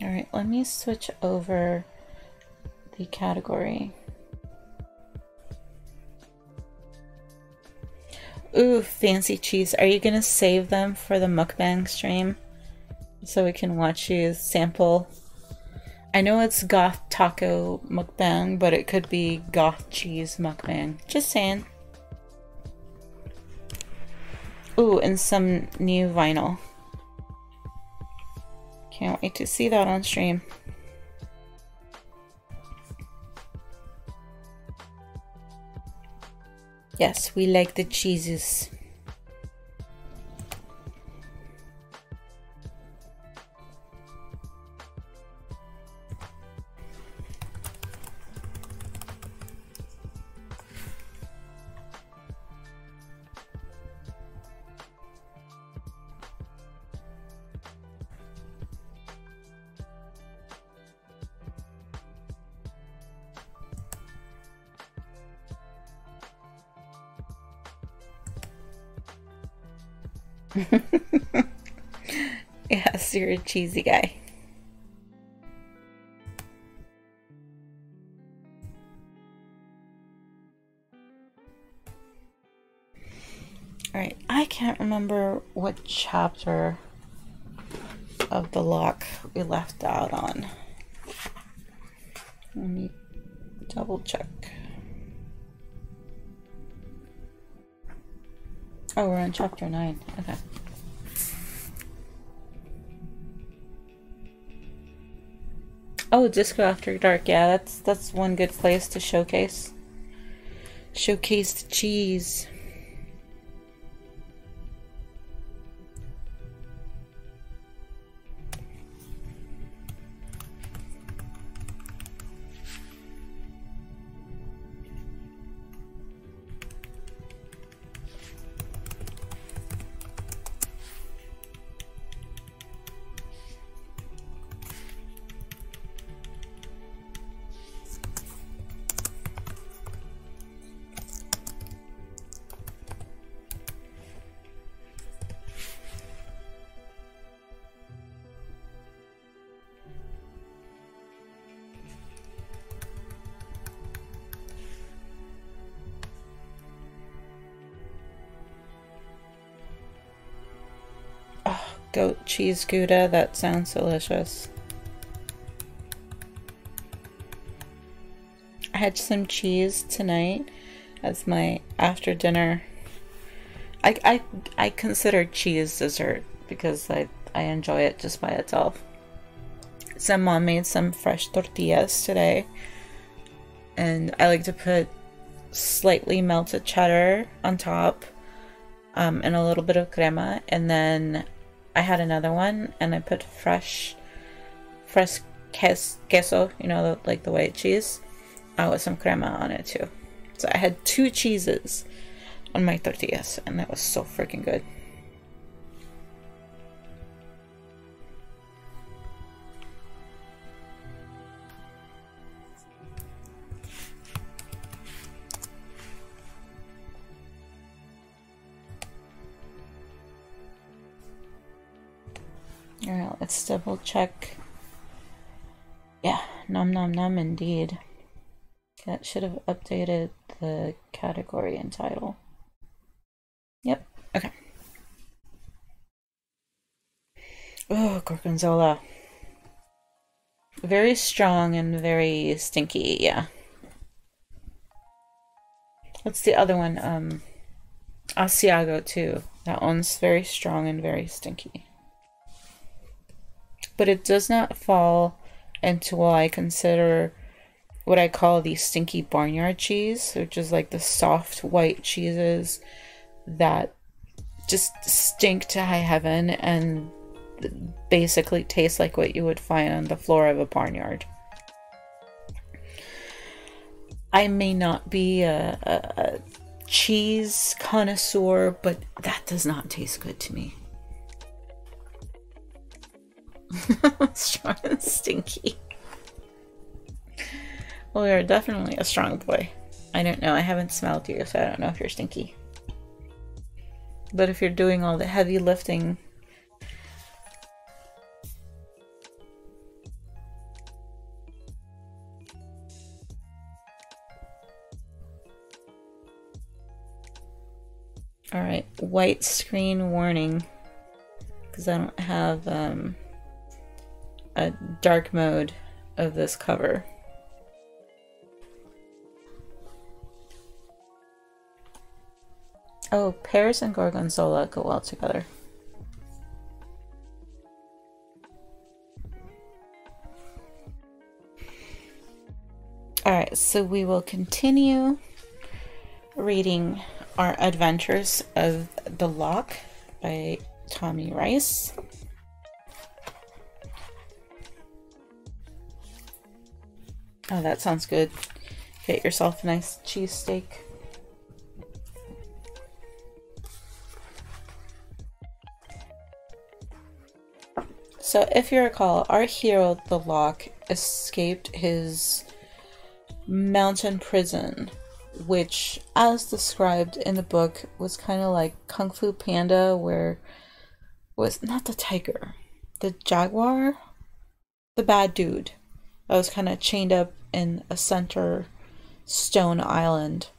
Alright, let me switch over the category. Ooh, fancy cheese. Are you gonna save them for the mukbang stream? So we can watch you sample. I know it's goth taco mukbang, but it could be goth cheese mukbang. Just saying. Ooh, and some new vinyl. Can't wait to see that on stream. Yes, we like the cheeses. Yes, you're a cheesy guy. Alright, I can't remember what chapter of the LOK we left out on. Let me double check. Oh, we're on chapter 9. Okay. Oh, Disco After Dark. Yeah, that's one good place to showcase the cheese. Goat cheese gouda, that sounds delicious. I had some cheese tonight as my after dinner. I consider cheese dessert because I enjoy it just by itself. So mom made some fresh tortillas today, and I like to put slightly melted cheddar on top, and a little bit of crema, and then I had another one and I put fresh queso, you know, like the white cheese, with some crema on it too. So I had 2 cheeses on my tortillas, and that was so freaking good. Alright, let's double check. Yeah, nom nom nom indeed. That should have updated the category and title. Yep, okay. Oh, gorgonzola. Very strong and very stinky, yeah. What's the other one? Asiago too. That one's very strong and very stinky. But it does not fall into what I consider what I call the stinky barnyard cheese, which is like the soft white cheeses that just stink to high heaven and basically taste like what you would find on the floor of a barnyard. I may not be a cheese connoisseur, but that does not taste good to me. Strong and stinky. Well, you're definitely a strong boy. I don't know, I haven't smelled you, so I don't know if you're stinky. But if you're doing all the heavy lifting, Alright, white screen warning. Because I don't have a dark mode of this cover. Oh, pears and gorgonzola go well together. Alright, so we will continue reading our Adventures of the LOK by Tommy Rice. Oh, that sounds good. Get yourself a nice cheesesteak. So if you recall, our hero, the LOK, escaped his mountain prison, which, as described in the book, was kind of like Kung Fu Panda, where was not the tiger, the jaguar, the bad dude that was kind of chained up in a center stone island,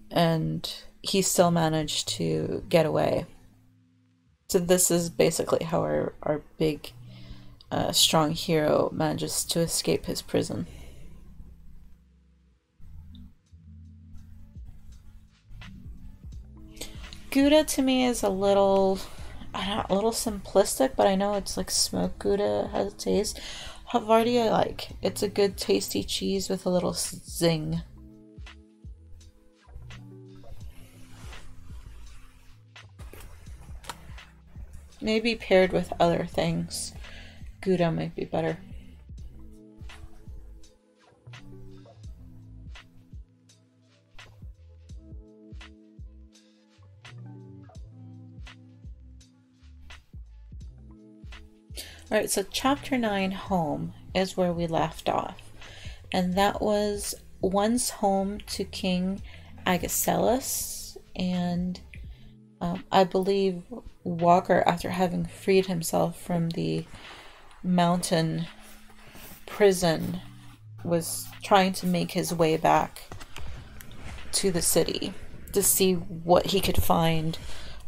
and he still managed to get away. So this is basically how our big, strong hero manages to escape his prison. Gouda to me is a little simplistic, but I know it's like smoked Gouda has a taste. Havarti I like. It's a good tasty cheese with a little zing. Maybe paired with other things, Gouda might be better. Alright, so chapter 9, Home, is where we left off. And that was once home to King Agesilaus, and I believe Walker, after having freed himself from the mountain prison, was trying to make his way back to the city to see what he could find.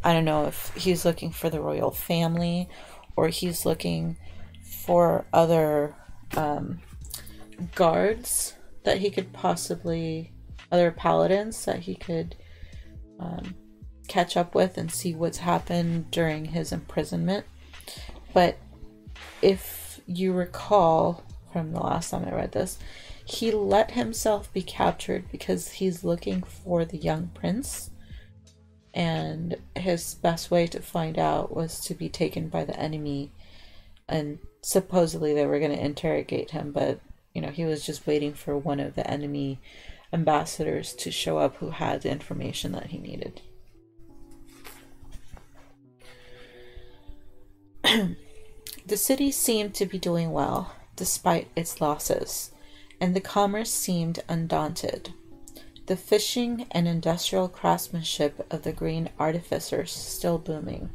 I don't know if he's looking for the royal family or he's looking for other guards that he could possibly, other paladins that he could catch up with and see what's happened during his imprisonment. But if you recall from the last time I read this, he let himself be captured because he's looking for the young prince, and his best way to find out was to be taken by the enemy, and supposedly they were going to interrogate him, but you know, he was just waiting for one of the enemy ambassadors to show up who had the information that he needed. The city seemed to be doing well, despite its losses, and the commerce seemed undaunted. The fishing and industrial craftsmanship of the green artificers still booming.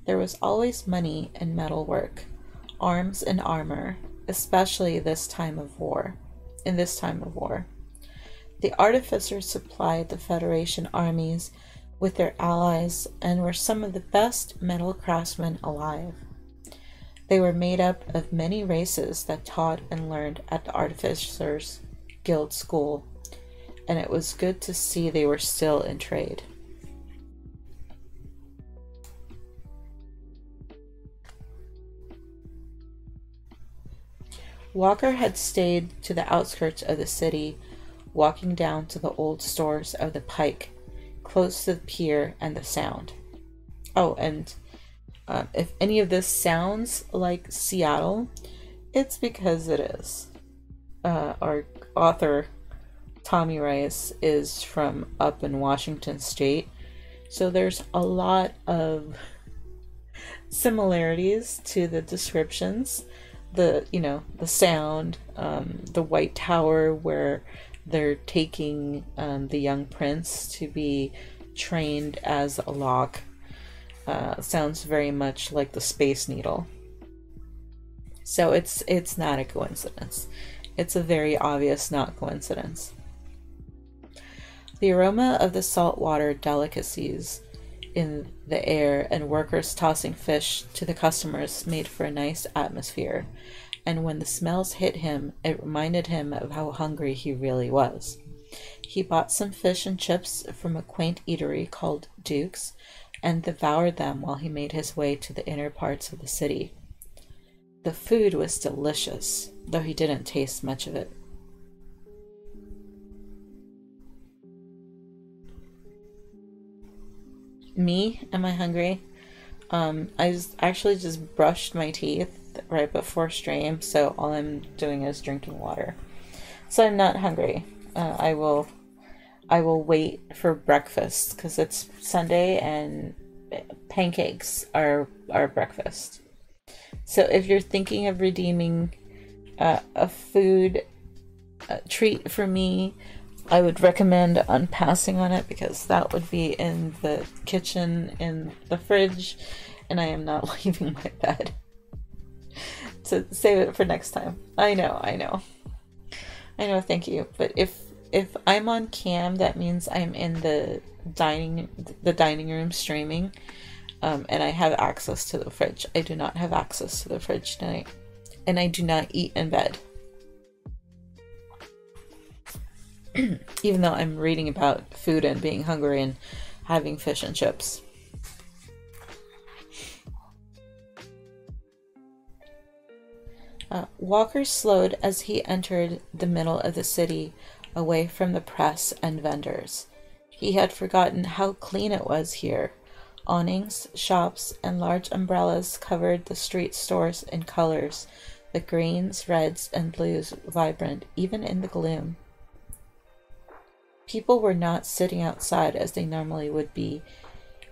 There was always money in metalwork, arms and armor, especially this time of war. In this time of war, the artificers supplied the Federation armies with their allies and were some of the best metal craftsmen alive. They were made up of many races that taught and learned at the Artificers Guild School, and it was good to see they were still in trade. Walker had stayed to the outskirts of the city, walking down to the old stores of the Pike, close to the pier and the Sound. Oh, and if any of this sounds like Seattle, it's because it is. Our author, Tommy Rice, is from up in Washington State, so there's a lot of similarities to the descriptions. The Sound, the White Tower where they're taking the young prince to be trained as a LOK, sounds very much like the Space Needle. So it's not a coincidence. It's a very obvious not coincidence. The aroma of the saltwater delicacies in the air and workers tossing fish to the customers made for a nice atmosphere, and when the smells hit him, it reminded him of how hungry he really was. He bought some fish and chips from a quaint eatery called Duke's and devoured them while he made his way to the inner parts of the city. The food was delicious, though he didn't taste much of it. Me? Am I hungry? Actually just brushed my teeth right before stream, so all I'm doing is drinking water. So I'm not hungry. I will wait for breakfast because it's Sunday and pancakes are breakfast. So if you're thinking of redeeming a food treat for me, I would recommend unpassing on it because that would be in the kitchen, in the fridge, and I am not leaving my bed. So save it for next time. I know, thank you. But if I'm on cam, that means I'm in the dining room streaming, and I have access to the fridge. I do not have access to the fridge tonight, and I do not eat in bed. Even though I'm reading about food and being hungry and having fish and chips. Walker slowed as he entered the middle of the city, away from the press and vendors. He had forgotten how clean it was here. Awnings, shops, and large umbrellas covered the street stores in colors, the greens, reds, and blues vibrant even in the gloom. People were not sitting outside as they normally would be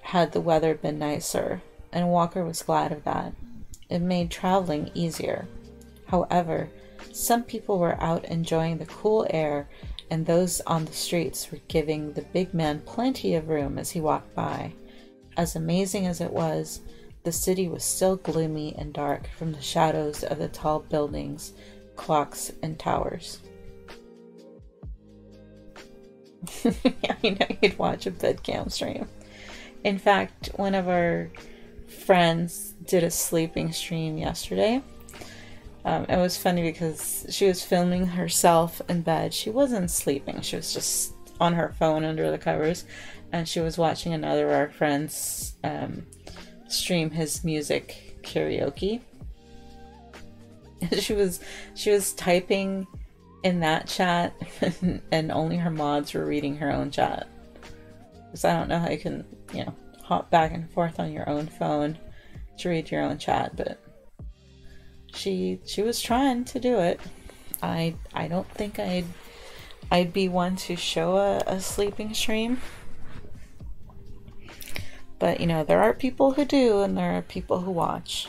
had the weather been nicer, and Walker was glad of that. It made traveling easier. However, some people were out enjoying the cool air, and those on the streets were giving the big man plenty of room as he walked by. As amazing as it was, the city was still gloomy and dark from the shadows of the tall buildings, clocks, and towers. I know you'd watch a bedcam stream. In fact, one of our friends did a sleeping stream yesterday. It was funny because she was filming herself in bed. She wasn't sleeping. She was just on her phone under the covers, and she was watching another of our friends stream his music karaoke. She was typing in that chat, and only her mods were reading her own chat. Because I don't know how you can, hop back and forth on your own phone to read your own chat, but she was trying to do it. I don't think I'd be one to show a sleeping stream. But there are people who do, and there are people who watch.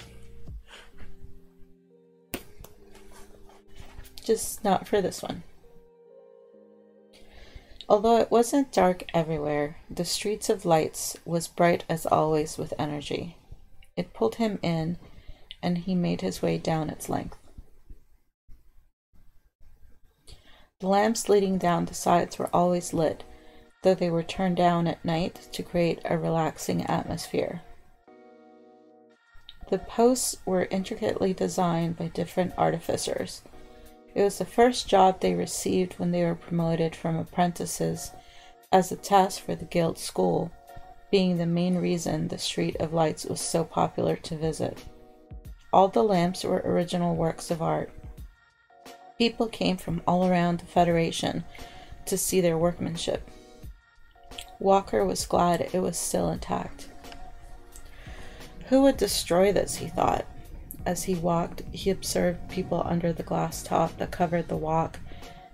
Just not for this one. Although it wasn't dark everywhere, the streets of lights was bright as always with energy. It pulled him in, and he made his way down its length. The lamps leading down the sides were always lit, though they were turned down at night to create a relaxing atmosphere. The posts were intricately designed by different artificers. It was the first job they received when they were promoted from apprentices as a test for the guild school, being the main reason the Street of Lights was so popular to visit. All the lamps were original works of art. People came from all around the Federation to see their workmanship. Walker was glad it was still intact. Who would destroy this, he thought. As he walked, he observed people under the glass top that covered the walk,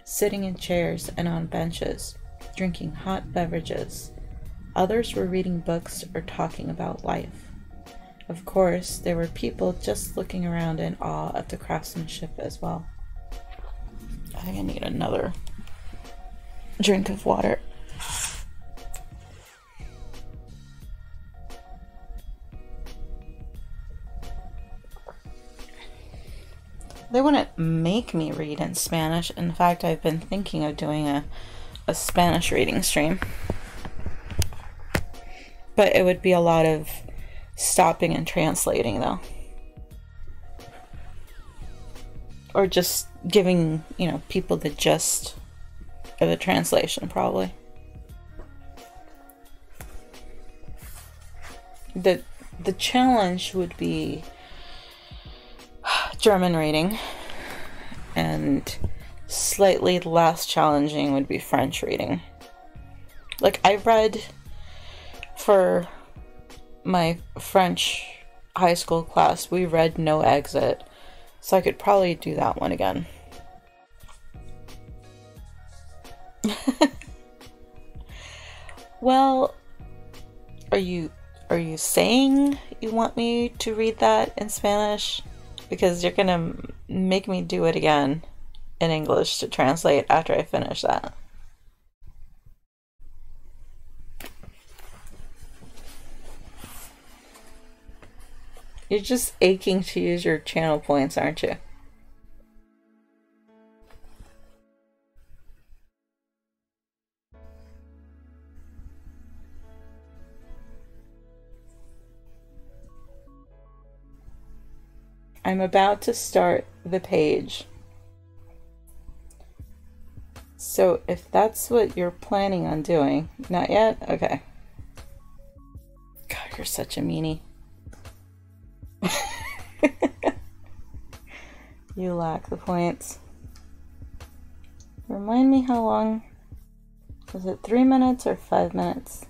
sitting in chairs and on benches, drinking hot beverages. Others were reading books or talking about life. Of course, there were people just looking around in awe of the craftsmanship as well. I think I need another drink of water. They wouldn't make me read in Spanish. In fact, I've been thinking of doing a a Spanish reading stream. But it would be a lot of stopping and translating, though. Or just giving, you know, people the gist of the translation, probably. The challenge would be German reading, and slightly less challenging would be French reading. Like, I read for my French high school class, we read No Exit, so I could probably do that one again. Well, are you saying you want me to read that in Spanish? Because you're gonna make me do it again in English to translate after I finish that. You're just aching to use your channel points, aren't you? I'm about to start the page. So if that's what you're planning on doing, not yet? Okay. God, you're such a meanie. You lack the points. Remind me how long. Was it 3 minutes or 5 minutes?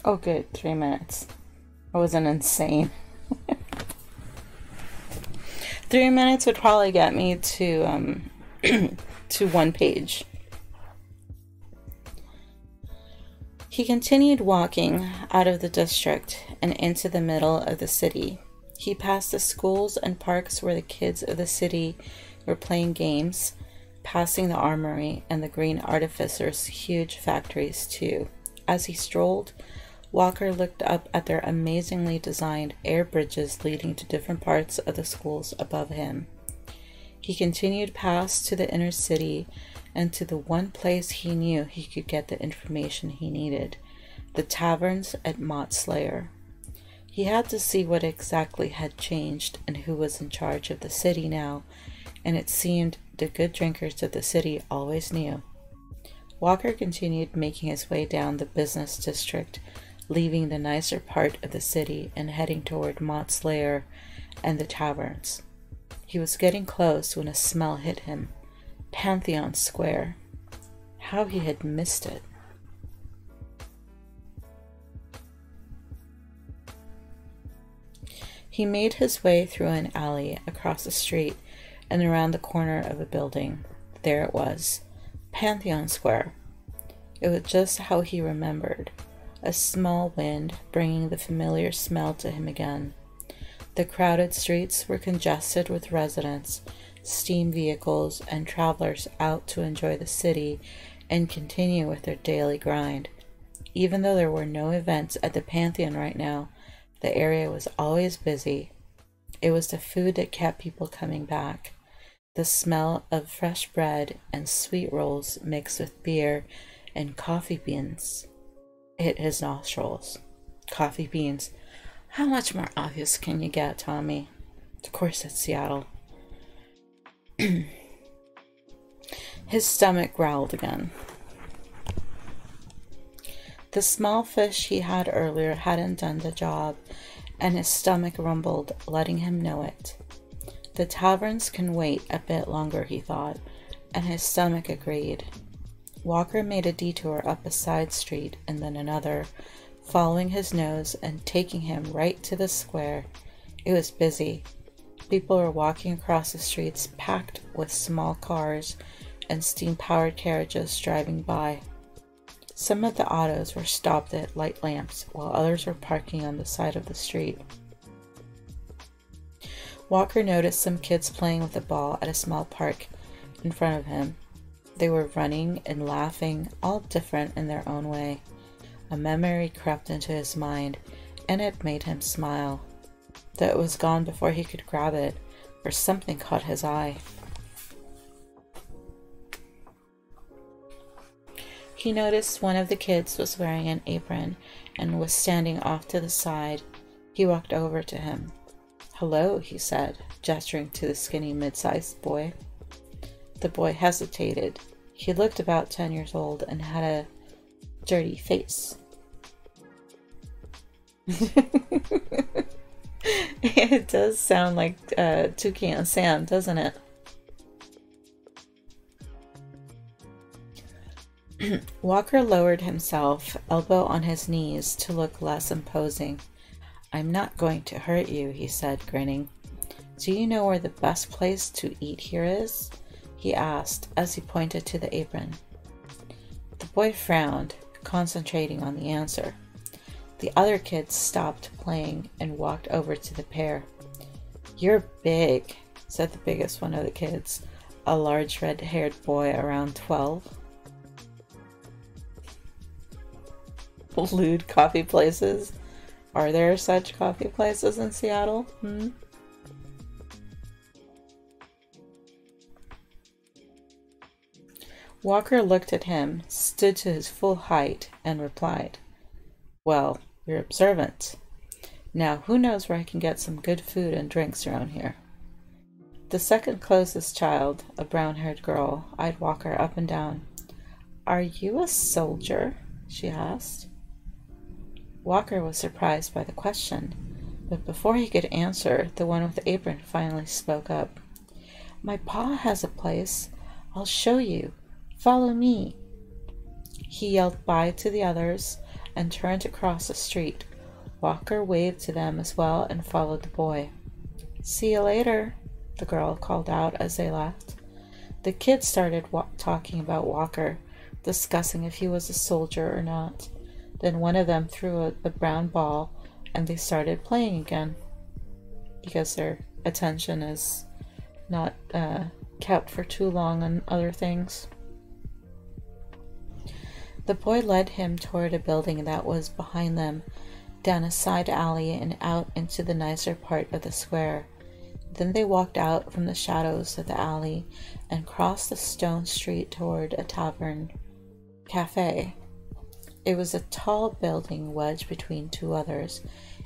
Oh good, 3 minutes. I wasn't insane. 3 minutes would probably get me to to one page. He continued walking out of the district and into the middle of the city. He passed the schools and parks where the kids of the city were playing games, passing the armory and the Green Artificer's huge factories too. As he strolled, Walker looked up at their amazingly designed air bridges leading to different parts of the schools above him. He continued past to the inner city and to the one place he knew he could get the information he needed, the taverns at Mott's Lair. He had to see what exactly had changed and who was in charge of the city now, and it seemed the good drinkers of the city always knew. Walker continued making his way down the business district, leaving the nicer part of the city and heading toward Mott's Lair and the taverns. He was getting close when a smell hit him. Pantheon Square. How he had missed it. He made his way through an alley, across the street, and around the corner of a building. There it was. Pantheon Square. It was just how he remembered. A small wind bringing the familiar smell to him again. The crowded streets were congested with residents, steam vehicles, and travelers out to enjoy the city and continue with their daily grind. Even though there were no events at the Pantheon right now, the area was always busy. It was the food that kept people coming back. The smell of fresh bread and sweet rolls mixed with beer and coffee beans hit his nostrils. Coffee beans. How much more obvious can you get, Tommy? Of course it's Seattle. His stomach growled again. The small fish he had earlier hadn't done the job, and his stomach rumbled, letting him know it. The taverns can wait a bit longer, he thought, and his stomach agreed. Walker made a detour up a side street and then another, following his nose and taking him right to the square. It was busy. People were walking across the streets packed with small cars and steam-powered carriages driving by. Some of the autos were stopped at light lamps, while others were parking on the side of the street. Walker noticed some kids playing with a ball at a small park in front of him. They were running and laughing, all different in their own way. A memory crept into his mind, and it made him smile. Though it was gone before he could grab it, for something caught his eye. He noticed one of the kids was wearing an apron and was standing off to the side. He walked over to him. "Hello," he said, gesturing to the skinny mid-sized boy. The boy hesitated. He looked about 10 years old and had a dirty face. It does sound like Toucan Sam, doesn't it? Walker lowered himself, elbow on his knees, to look less imposing. "I'm not going to hurt you," he said, grinning. "Do you know where the best place to eat here is?" he asked as he pointed to the apron. The boy frowned, concentrating on the answer. The other kids stopped playing and walked over to the pair. "You're big," said the biggest one of the kids, a large red-haired boy around 12. Lewd coffee places. Are there such coffee places in Seattle? Walker looked at him, stood to his full height, and replied, "Well, you're observant. Now, who knows where I can get some good food and drinks around here?" The second closest child, a brown-haired girl, eyed Walker up and down. "Are you a soldier?" she asked. Walker was surprised by the question, but before he could answer, the one with the apron finally spoke up. "My pa has a place. I'll show you. Follow me." He yelled bye to the others and turned across the street. Walker waved to them as well and followed the boy. "See you later," the girl called out as they left. The kids started talking about Walker, discussing if he was a soldier or not. Then one of them threw a brown ball, and they started playing again, because their attention is not kept for too long on other things. The boy led him toward a building that was behind them, down a side alley and out into the nicer part of the square. Then they walked out from the shadows of the alley and crossed the stone street toward a tavern cafe. It was a tall building wedged between two others.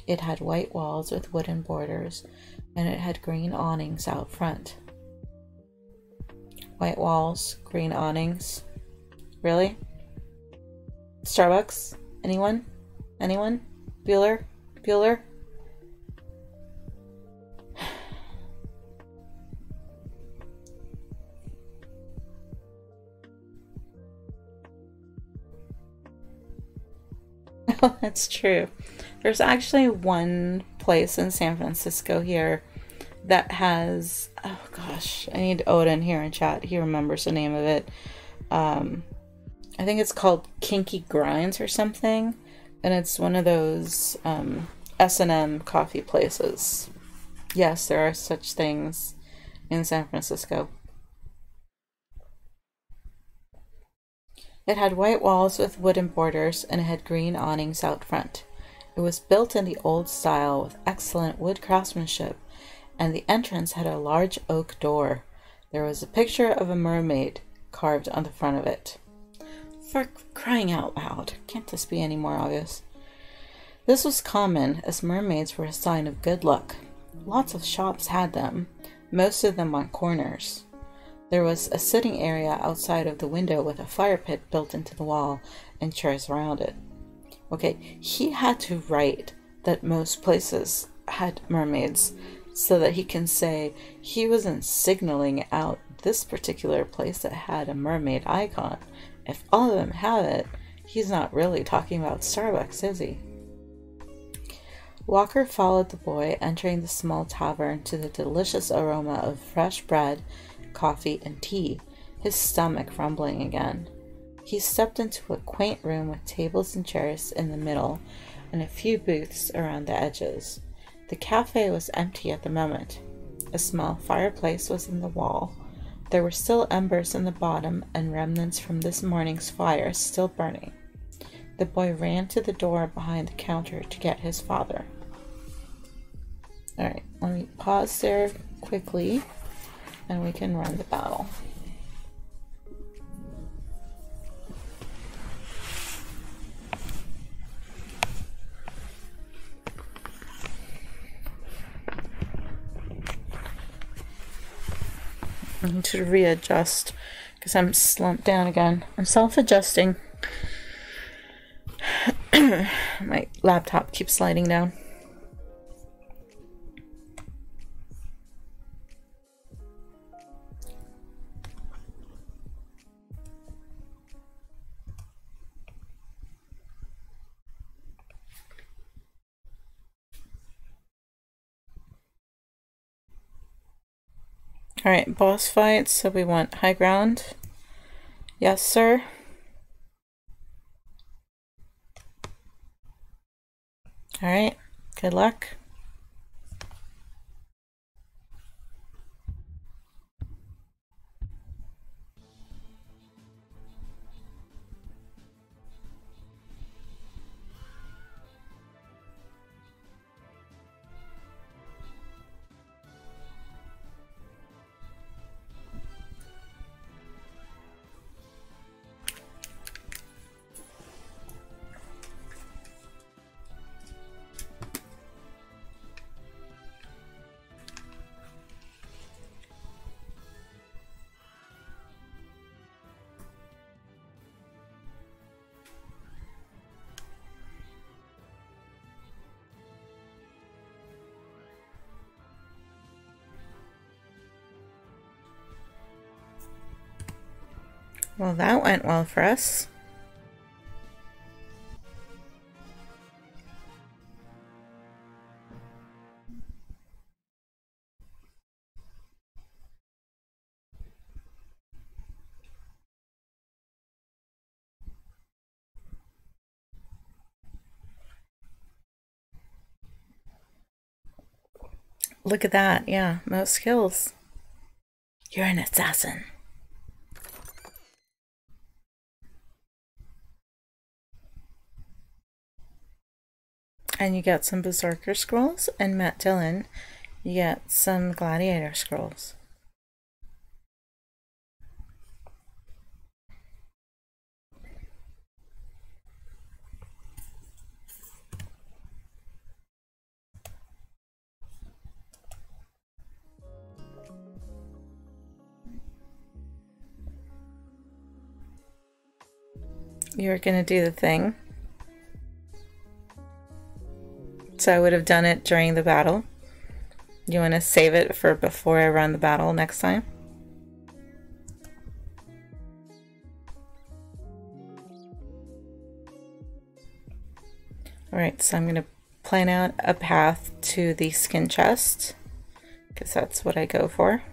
It had white walls with wooden borders, and it had green awnings out front. White walls, green awnings. Really? Starbucks? Anyone? Anyone? Bueller? Bueller? Oh, that's true. There's actually one place in San Francisco here that has, oh gosh, I need Odin here in chat. He remembers the name of it. I think it's called Kinky Grinds or something, and it's one of those S&M coffee places. Yes, there are such things in San Francisco. It had white walls with wooden borders, and it had green awnings out front. It was built in the old style with excellent wood craftsmanship, and the entrance had a large oak door. There was a picture of a mermaid carved on the front of it. For crying out loud, can't this be any more obvious? This was common, as mermaids were a sign of good luck. Lots of shops had them, most of them on corners. There was a sitting area outside of the window with a fire pit built into the wall and chairs around it. Okay, he had to write that most places had mermaids so that he can say he wasn't signaling out this particular place that had a mermaid icon. If all of them have it, he's not really talking about Starbucks, is he? Walker followed the boy, entering the small tavern to the delicious aroma of fresh bread, coffee, and tea, his stomach rumbling again. He stepped into a quaint room with tables and chairs in the middle and a few booths around the edges. The cafe was empty at the moment. A small fireplace was in the wall. There were still embers in the bottom and remnants from this morning's fire still burning. The boy ran to the door behind the counter to get his father. Alright, let me pause there quickly and we can run the battle. I need to readjust because I'm slumped down again. I'm self-adjusting. My laptop keeps sliding down. Alright, boss fight, so we want high ground. Yes, sir. Alright, good luck. Well, that went well for us. Look at that. Yeah, most skills. You're an assassin. And you get some Berserker scrolls, and Matt Dillon, you get some Gladiator scrolls. You're gonna do the thing. So I would have done it during the battle. You want to save it for before I run the battle next time? Alright, so I'm going to plan out a path to the skin chest, because that's what I go for.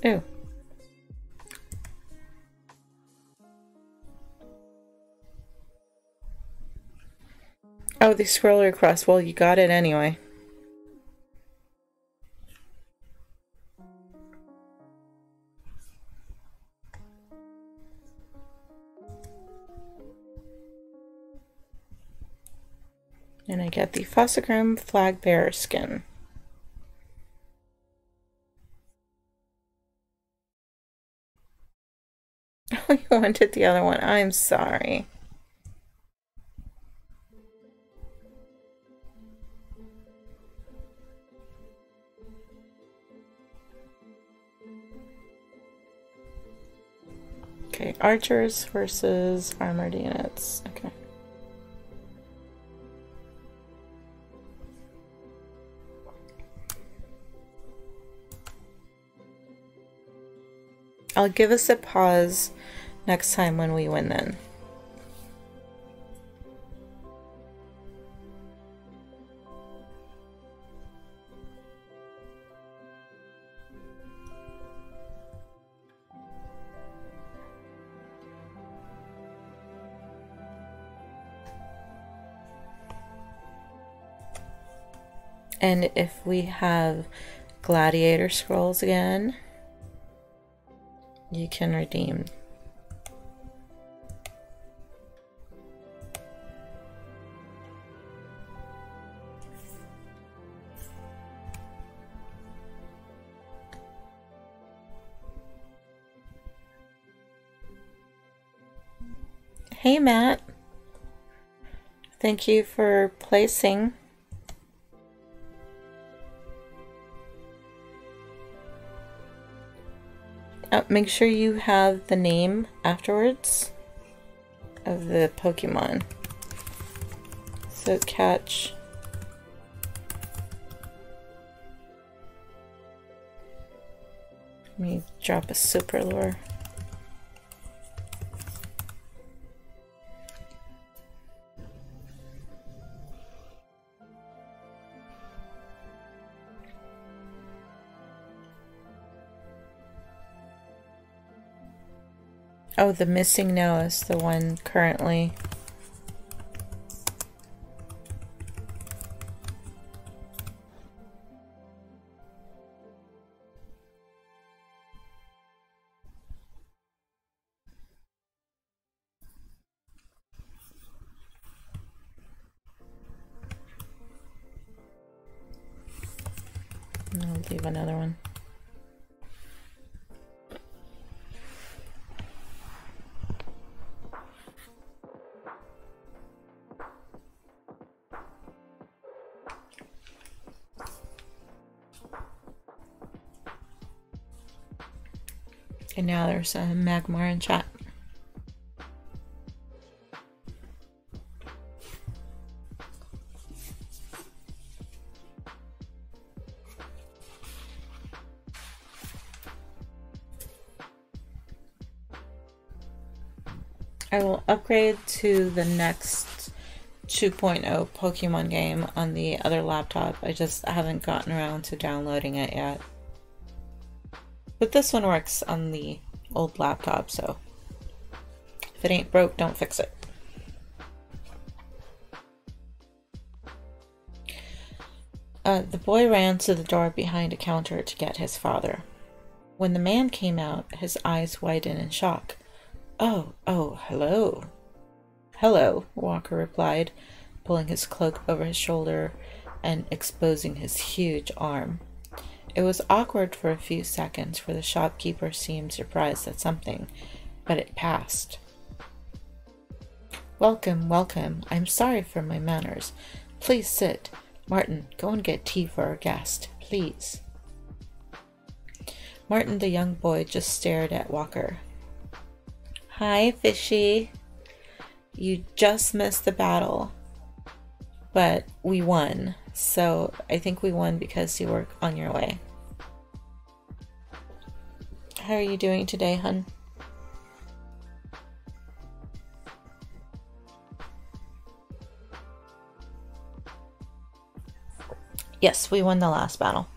Ooh. Oh, the scroller across. Well, you got it anyway. And I get the Fossagrim flag bearer skin. Oh, you wanted the other one. I'm sorry. Okay, archers versus armored units. Okay. I'll give us a pause next time when we win then. And if we have gladiator scrolls again, you can redeem. Hey Matt, thank you for placing. Make sure you have the name afterwards of the Pokemon. So catch. Let me drop a super lure. Oh, the missing no is the one currently. I'll leave another one. And now there's a Magmar in chat. I will upgrade to the next 2.0 Pokemon game on the other laptop. I just haven't gotten around to downloading it yet. But this one works on the old laptop, so if it ain't broke, don't fix it. The boy ran to the door behind a counter to get his father. When the man came out, his eyes widened in shock. Oh, hello. Hello, Walker replied, pulling his cloak over his shoulder and exposing his huge arm. It was awkward for a few seconds, for the shopkeeper seemed surprised at something, but it passed. Welcome, welcome. I'm sorry for my manners. Please sit. Martin, go and get tea for our guest, please. Martin, the young boy, just stared at Walker. Hi, Fishy. You just missed the battle, but we won. So I think we won because you were on your way. How are you doing today, hun? Yes, we won the last battle.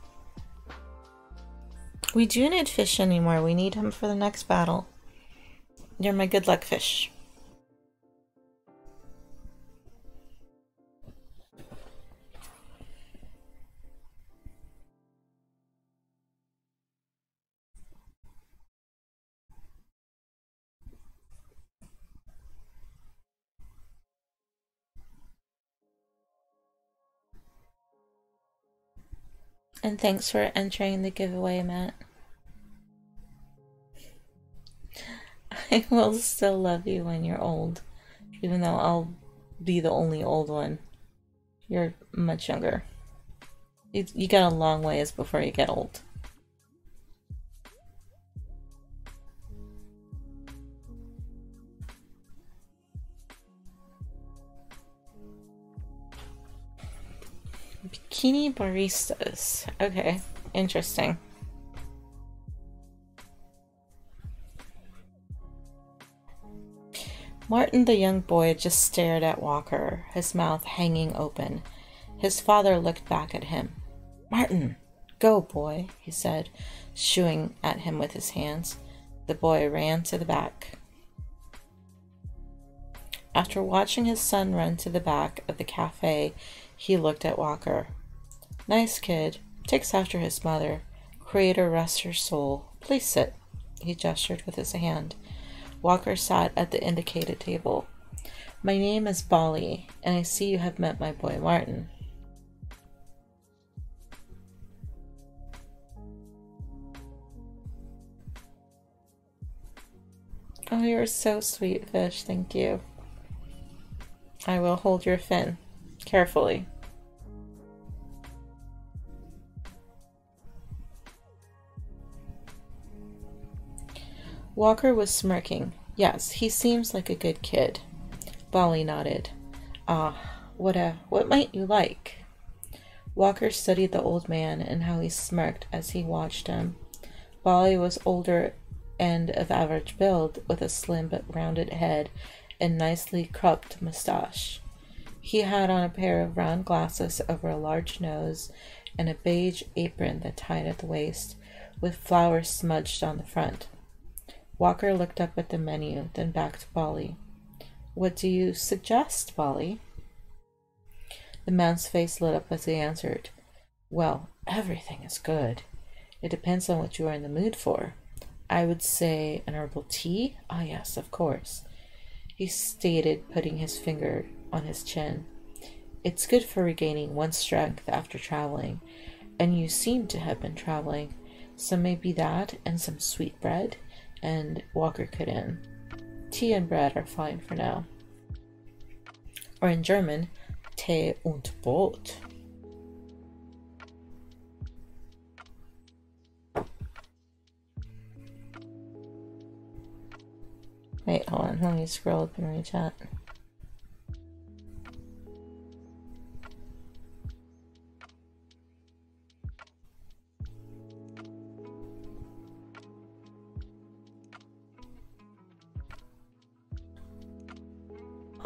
We do need Fish anymore. We need him for the next battle. You're my good luck fish. And thanks for entering the giveaway, Matt. I will still love you when you're old, even though I'll be the only old one. You're much younger. You got a long ways before you get old. Bikini baristas. Okay, interesting. Martin, the young boy, just stared at Walker, his mouth hanging open. His father looked back at him. Martin, go, boy, he said, shooing at him with his hands. The boy ran to the back. After watching his son run to the back of the cafe, he looked at Walker. Nice kid. Takes after his mother. Creator rest her soul. Please sit. He gestured with his hand. Walker sat at the indicated table. My name is Bali, and I see you have met my boy Martin. Oh, you're so sweet, fish. Thank you. I will hold your fin. Carefully. Walker was smirking. Yes, he seems like a good kid. Bali nodded. Ah, what might you like? Walker studied the old man and how he smirked as he watched him. Bali was older and of average build, with a slim but rounded head and nicely cropped mustache. He had on a pair of round glasses over a large nose and a beige apron that tied at the waist, with flowers smudged on the front. Walker looked up at the menu, then back to Bali. What do you suggest, Bali? The man's face lit up as he answered. Well, everything is good. It depends on what you are in the mood for. I would say an herbal tea? Ah, yes, of course. He stated, putting his finger on his chin. It's good for regaining one's strength after traveling, and you seem to have been traveling, so maybe that and some sweet bread. And Walker cut in. Tea and bread are fine for now. Or in German, Tee und Brot. Wait, hold on. Let me scroll up and read chat.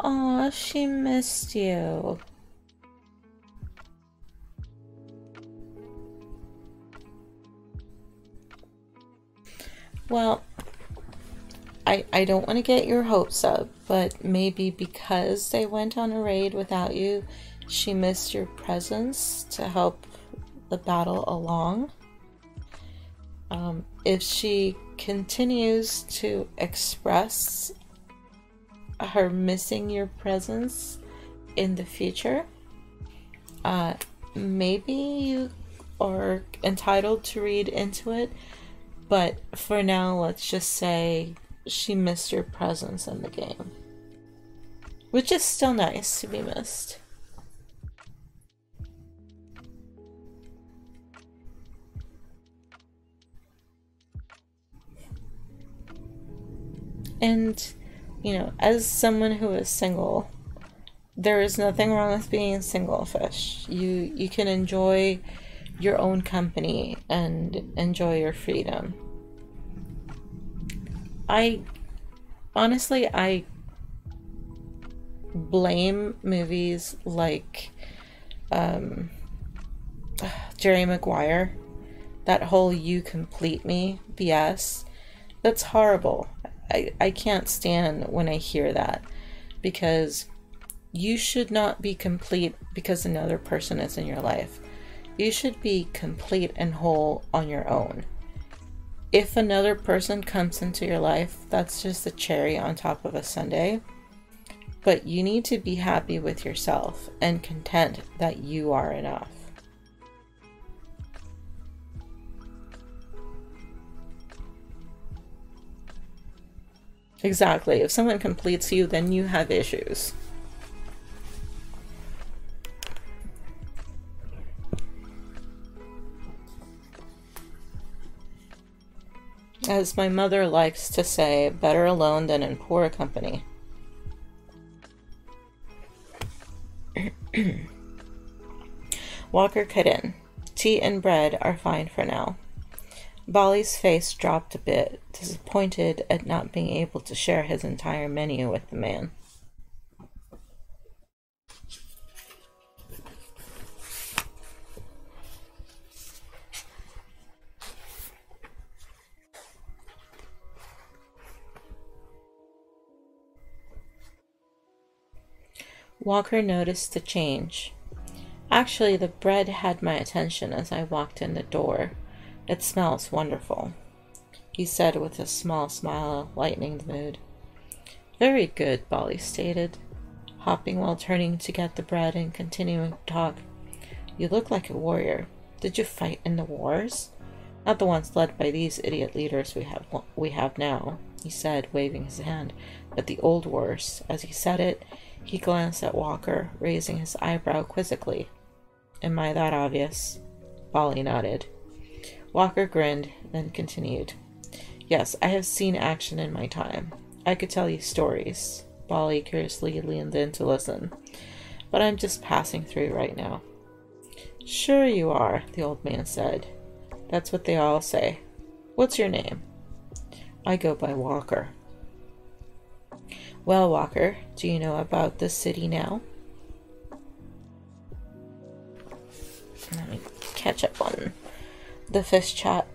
Aw, she missed you. Well, I don't want to get your hopes up, but maybe because they went on a raid without you, she missed your presence to help the battle along. If she continues to express her missing your presence in the future, maybe you are entitled to read into it, but for now, let's just say she missed your presence in the game, which is still nice to be missed. And, you know, as someone who is single, there is nothing wrong with being single, fish. You can enjoy your own company and enjoy your freedom. I blame movies like Jerry Maguire, that whole "you complete me" BS. That's horrible. I can't stand when I hear that, because you should not be complete because another person is in your life. You should be complete and whole on your own. If another person comes into your life, that's just a cherry on top of a sundae. But you need to be happy with yourself and content that you are enough. Exactly. If someone completes you, then you have issues. As my mother likes to say, better alone than in poor company. Walker cut in. Tea and bread are fine for now. Bali's face dropped a bit, disappointed at not being able to share his entire menu with the man. Walker noticed the change. Actually, the bread had my attention as I walked in the door. It smells wonderful, he said with a small smile, lightening the mood. Very good, Bolly stated, hopping while turning to get the bread and continuing to talk. You look like a warrior. Did you fight in the wars? Not the ones led by these idiot leaders we have now, he said, waving his hand, but the old wars. As he said it, he glanced at Walker, raising his eyebrow quizzically. Am I that obvious? Bolly nodded. Walker grinned, then continued. Yes, I have seen action in my time. I could tell you stories. Bolly curiously leaned in to listen. But I'm just passing through right now. Sure you are, the old man said. That's what they all say. What's your name? I go by Walker. Well, Walker, do you know about this city now? Let me catch up on the fish chat.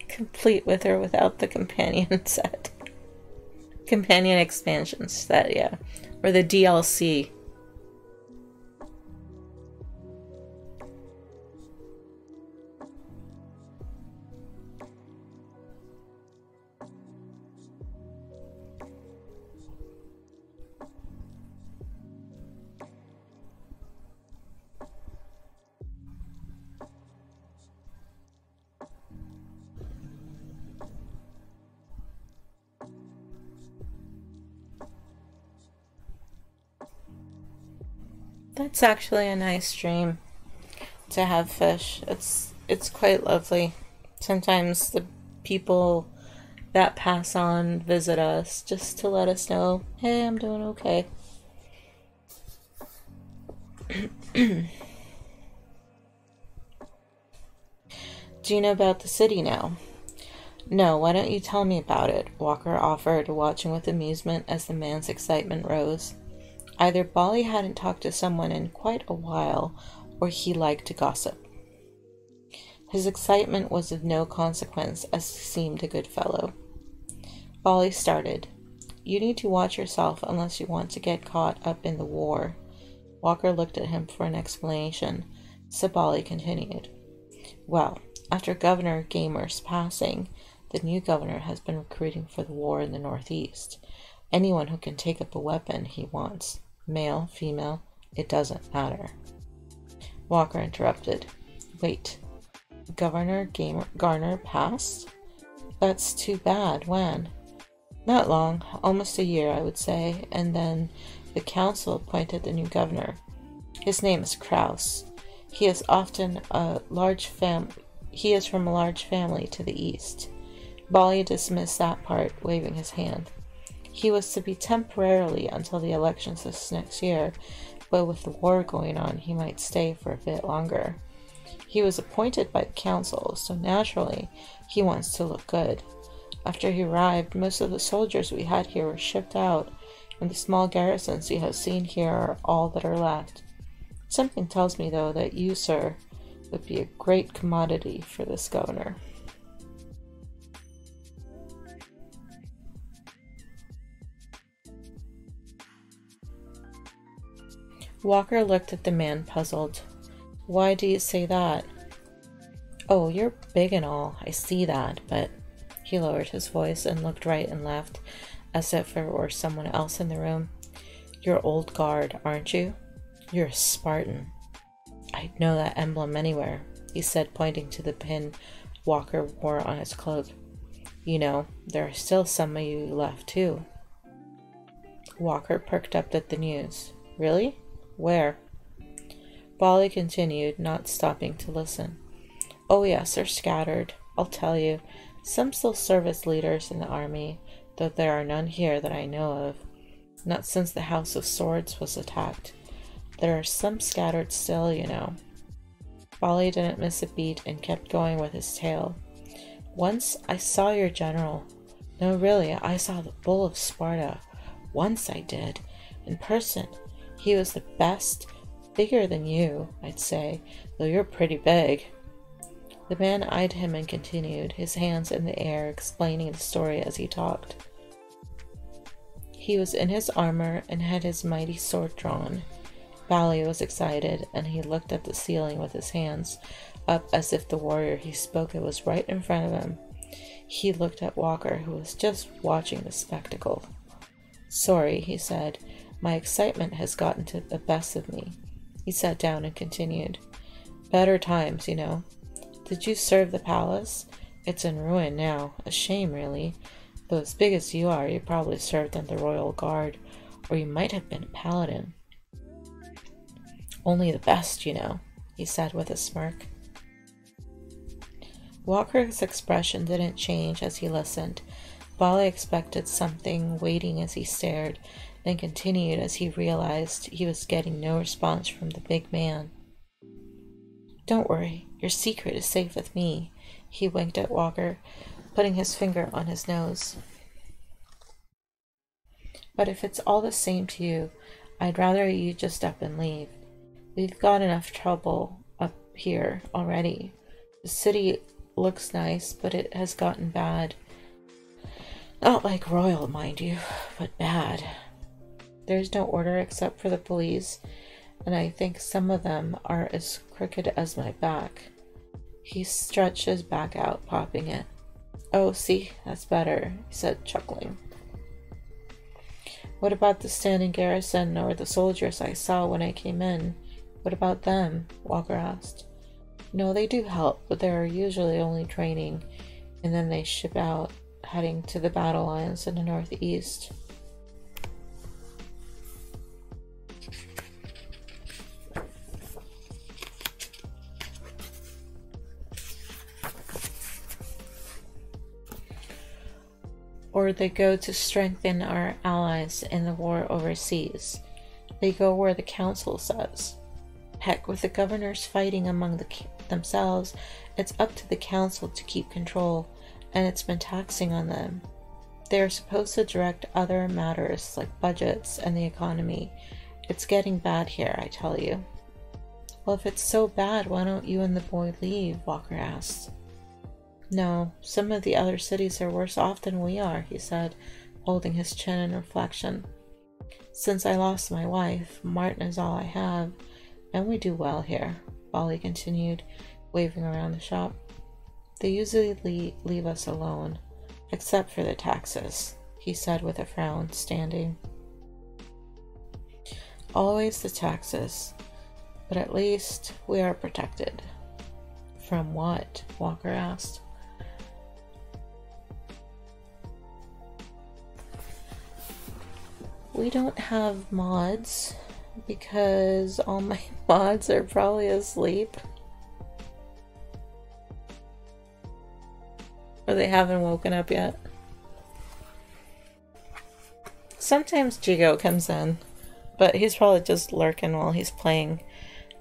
Complete with or without the companion set. Companion expansion set, yeah. Or the DLC. That's actually a nice dream, to have fish. It's quite lovely. Sometimes the people that pass on visit us just to let us know, hey, I'm doing okay. Do you know about the city now? No, why don't you tell me about it? Walker offered, watching with amusement as the man's excitement rose. Either Bolly hadn't talked to someone in quite a while, or he liked to gossip. His excitement was of no consequence, as he seemed a good fellow. Bolly started. You need to watch yourself unless you want to get caught up in the war. Walker looked at him for an explanation, so Bolly continued. Well, after Governor Gamer's passing, the new governor has been recruiting for the war in the Northeast. Anyone who can take up a weapon he wants. Male, female, it doesn't matter. Walker interrupted. Wait, Governor Garner passed? That's too bad. When? Not long, almost a year, I would say, and then the council appointed the new governor. His name is Kraus. He is from a large family to the east. Bolly dismissed that part, waving his hand. He was to be temporarily until the elections this next year, but with the war going on, he might stay for a bit longer. He was appointed by the council, so naturally, he wants to look good. After he arrived, most of the soldiers we had here were shipped out, and the small garrisons you have seen here are all that are left. Something tells me, though, that you, sir, would be a great commodity for this governor. Walker looked at the man, puzzled. Why do you say that? Oh, you're big and all, I see that, but... He lowered his voice and looked right and left, as if there were someone else in the room. You're old guard, aren't you? You're a Spartan. I'd know that emblem anywhere, he said, pointing to the pin Walker wore on his cloak. You know, there are still some of you left, too. Walker perked up at the news. Really? Where? Bolly continued, not stopping to listen. Oh yes, they're scattered. I'll tell you. Some still serve as leaders in the army, though there are none here that I know of. Not since the House of Swords was attacked. There are some scattered still, you know. Bolly didn't miss a beat and kept going with his tale. Once I saw your general. No, really, I saw the Bull of Sparta. Once I did. In person. He was the best. Bigger than you, I'd say, though you're pretty big. The man eyed him and continued, his hands in the air, explaining the story as he talked. He was in his armor and had his mighty sword drawn. Bali was excited, and he looked at the ceiling with his hands up as if the warrior he spoke of was right in front of him. He looked at Walker, who was just watching the spectacle. "Sorry," he said. "My excitement has gotten to the best of me." He sat down and continued. "Better times, you know. Did you serve the palace? It's in ruin now. A shame, really. Though as big as you are, you probably served in the royal guard, or you might have been a paladin." "Only the best, you know," he said with a smirk. Walker's expression didn't change as he listened. Bali expected something, waiting as he stared, then continued as he realized he was getting no response from the big man. "Don't worry, your secret is safe with me," he winked at Walker, putting his finger on his nose. "But if it's all the same to you, I'd rather you just up and leave. We've got enough trouble up here already. The city looks nice, but it has gotten bad. Not like royal, mind you, but bad. There's no order except for the police, and I think some of them are as crooked as my back." He stretched his back out, popping it. "Oh, see, that's better," he said, chuckling. "What about the standing garrison or the soldiers I saw when I came in? What about them?" Walker asked. "No, they do help, but they're usually only training, and then they ship out, heading to the battle lines in the northeast." "Or they go to strengthen our allies in the war overseas. They go where the council says. Heck, with the governors fighting among themselves, it's up to the council to keep control, and it's been taxing on them. They are supposed to direct other matters like budgets and the economy. It's getting bad here, I tell you." "Well, if it's so bad, why don't you and the boy leave?" Walker asked. "No, some of the other cities are worse off than we are," he said, holding his chin in reflection. "Since I lost my wife, Martin is all I have, and we do well here," Bali continued, waving around the shop. "They usually leave us alone, except for the taxes," he said with a frown, standing. "Always the taxes, but at least we are protected." "From what?" Walker asked. "We don't have mods, because all my mods are probably asleep. Or they haven't woken up yet. Sometimes Jigo comes in, but he's probably just lurking while he's playing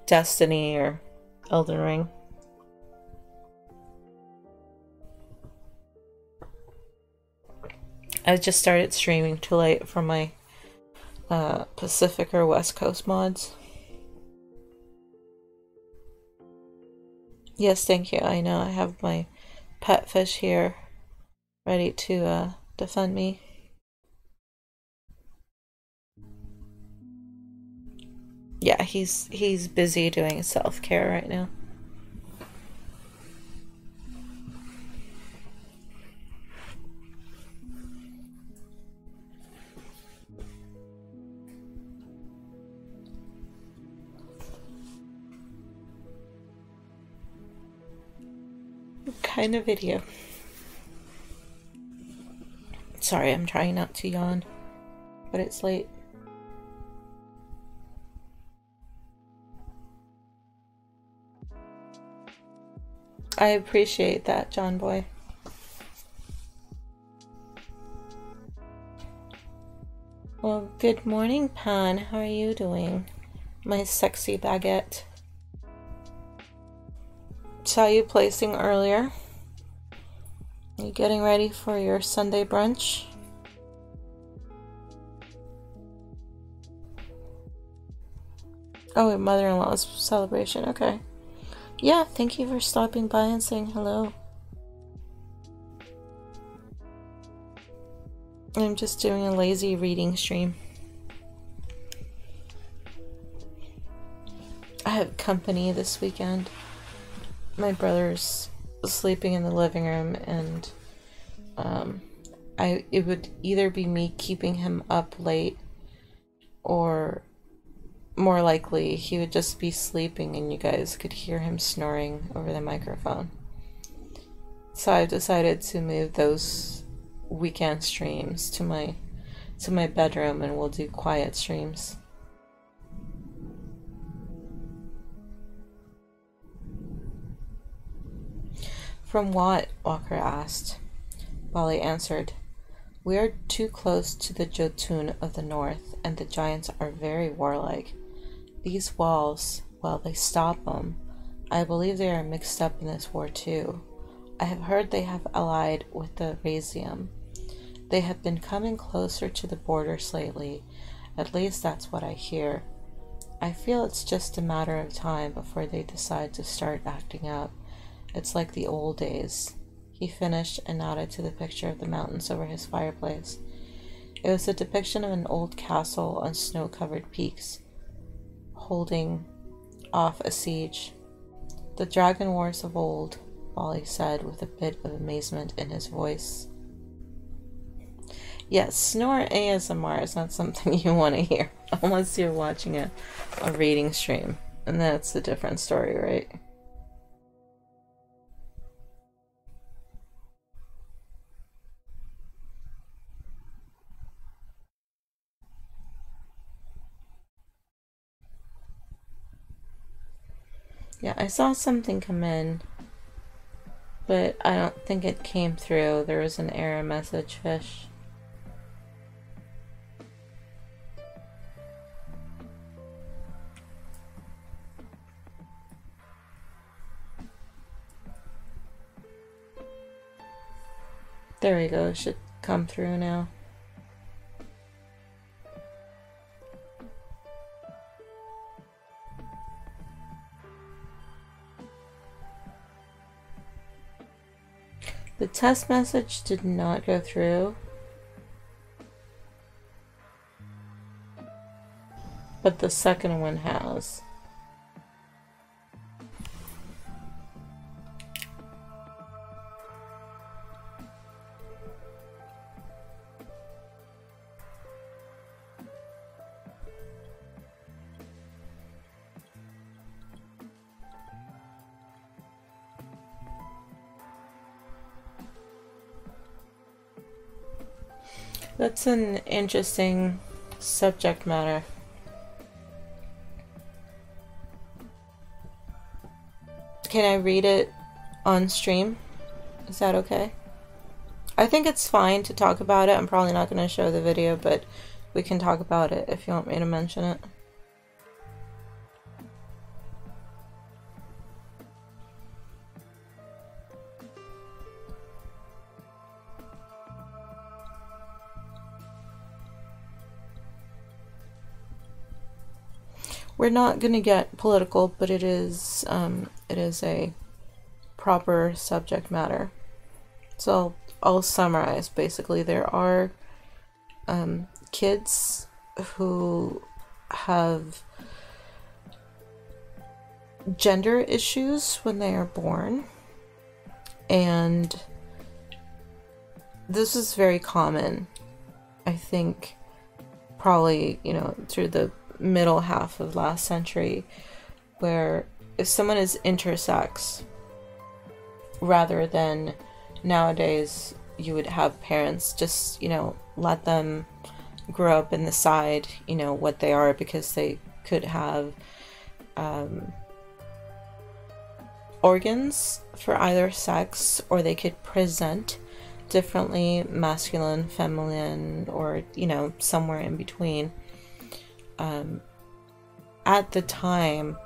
Destiny or Elden Ring. I just started streaming too late for my Pacific or West Coast mods. Yes, thank you. I know I have my pet fish here ready to defend me. Yeah, he's busy doing self-care right now. What kind of video? Sorry, I'm trying not to yawn, but it's late. I appreciate that, John Boy. Well, good morning, Pan. How are you doing? My sexy baguette. Saw you placing earlier. Are you getting ready for your Sunday brunch? Oh, your mother-in-law's celebration. Okay. Yeah, thank you for stopping by and saying hello. I'm just doing a lazy reading stream. I have company this weekend. My brother's sleeping in the living room, and it would either be me keeping him up late, or more likely he would just be sleeping and you guys could hear him snoring over the microphone. So I've decided to move those weekend streams to my bedroom, and we'll do quiet streams. From what? Walker asked. Bali answered, "We are too close to the Jotun of the north, and the giants are very warlike. These walls, well, they stop them. I believe they are mixed up in this war too. I have heard they have allied with the Razium. They have been coming closer to the borders lately. At least that's what I hear. I feel it's just a matter of time before they decide to start acting up. It's like the old days." He finished and nodded to the picture of the mountains over his fireplace. It was a depiction of an old castle on snow-covered peaks, holding off a siege. "The dragon wars of old," Bali said with a bit of amazement in his voice. Yes, snore ASMR is not something you want to hear unless you're watching a reading stream, and that's a different story, right? Yeah, I saw something come in, but I don't think it came through. There was an error message, fish. There we go, it should come through now. The test message did not go through, but the second one has. That's an interesting subject matter. Can I read it on stream? Is that okay? I think it's fine to talk about it. I'm probably not going to show the video, but we can talk about it if you want me to mention it. We're not going to get political, but it is a proper subject matter. So I'll summarize. Basically, there are kids who have gender issues when they are born, and this is very common, I think, probably, you know, through the middle half of last century, where if someone is intersex, rather than nowadays you would have parents just, you know, let them grow up and decide, you know, what they are, because they could have organs for either sex, or they could present differently, masculine, feminine, or, you know, somewhere in between. At the time,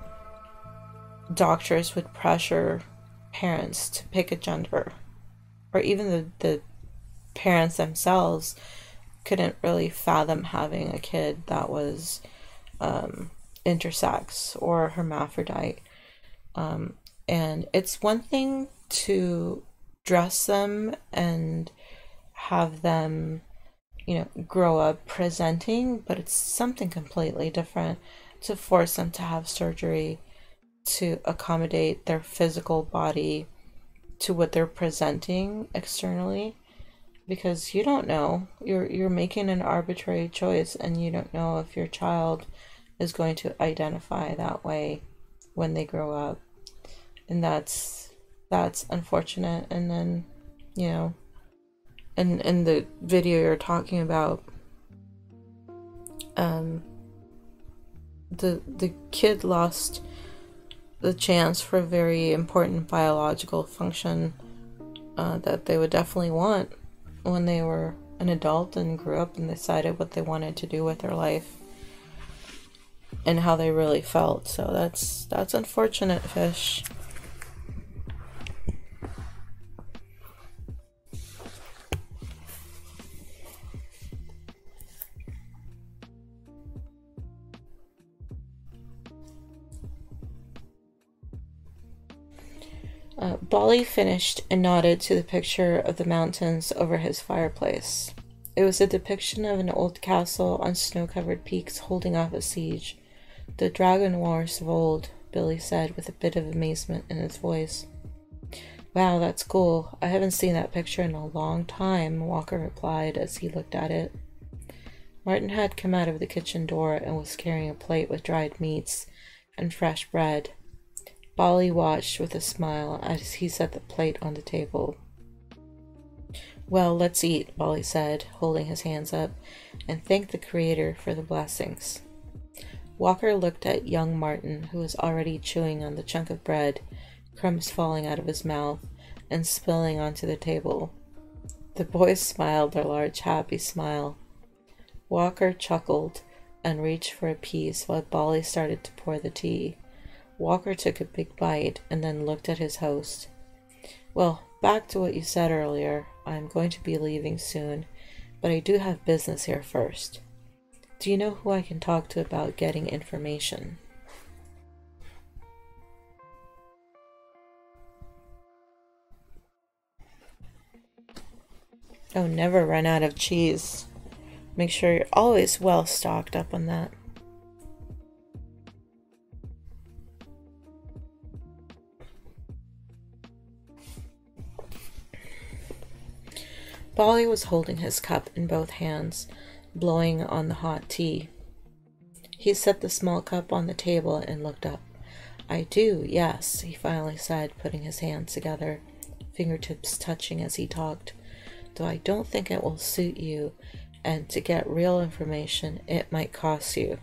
doctors would pressure parents to pick a gender, or even the parents themselves couldn't really fathom having a kid that was intersex or hermaphrodite. And it's one thing to dress them and have them grow up presenting, but it's something completely different to force them to have surgery to accommodate their physical body to what they're presenting externally, because you don't know. You're making an arbitrary choice, and you don't know if your child is going to identify that way when they grow up. And that's unfortunate. And then, in the video you're talking about, the kid lost the chance for a very important biological function that they would definitely want when they were an adult and grew up and decided what they wanted to do with their life and how they really felt. So that's unfortunate, Fish. Bolly finished and nodded to the picture of the mountains over his fireplace. It was a depiction of an old castle on snow-covered peaks holding off a siege. The dragon wars of old, Billy said with a bit of amazement in his voice. Wow, that's cool. I haven't seen that picture in a long time, Walker replied as he looked at it. Martin had come out of the kitchen door and was carrying a plate with dried meats and fresh bread. Bolly watched with a smile as he set the plate on the table. Well, let's eat, Bolly said, holding his hands up, and thank the Creator for the blessings. Walker looked at young Martin, who was already chewing on the chunk of bread, crumbs falling out of his mouth and spilling onto the table. The boys smiled their large, happy smile. Walker chuckled and reached for a piece while Bolly started to pour the tea. Walker took a big bite and then looked at his host. Well, back to what you said earlier. I'm going to be leaving soon, but I do have business here first. Do you know who I can talk to about getting information? Oh, never run out of cheese. Make sure you're always well stocked up on that. Bolly was holding his cup in both hands, blowing on the hot tea. He set the small cup on the table and looked up. I do, yes, he finally said, putting his hands together, fingertips touching as he talked. Though I don't think it will suit you, and to get real information, it might cost you.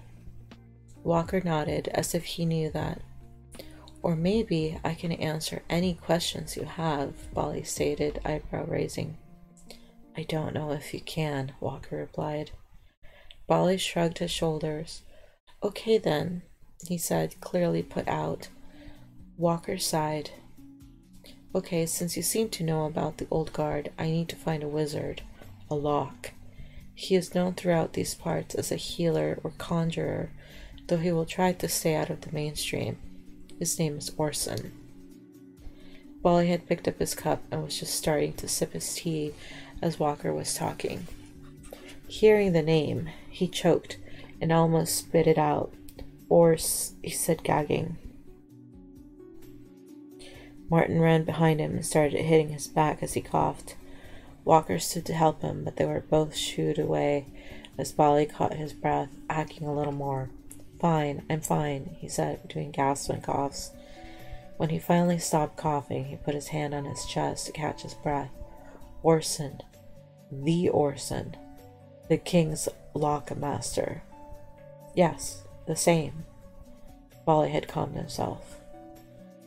Walker nodded as if he knew that. Or maybe I can answer any questions you have, Bolly stated, eyebrow raising. I don't know if you can, Walker replied. Bolly shrugged his shoulders. Okay then, he said, clearly put out. Walker sighed. Okay, since you seem to know about the old guard, I need to find a wizard, a LOK. He is known throughout these parts as a healer or conjurer, though he will try to stay out of the mainstream. His name is Orson. Bolly had picked up his cup and was just starting to sip his tea as Walker was talking. Hearing the name, he choked and almost spit it out. Ors, he said, gagging. Martin ran behind him and started hitting his back as he coughed. Walker stood to help him, but they were both shooed away as Bolly caught his breath, hacking a little more. Fine, I'm fine, he said between gasps and coughs. When he finally stopped coughing, he put his hand on his chest to catch his breath. Orson. The Orson. The king's LOK master. Yes, the same. Bolly had calmed himself.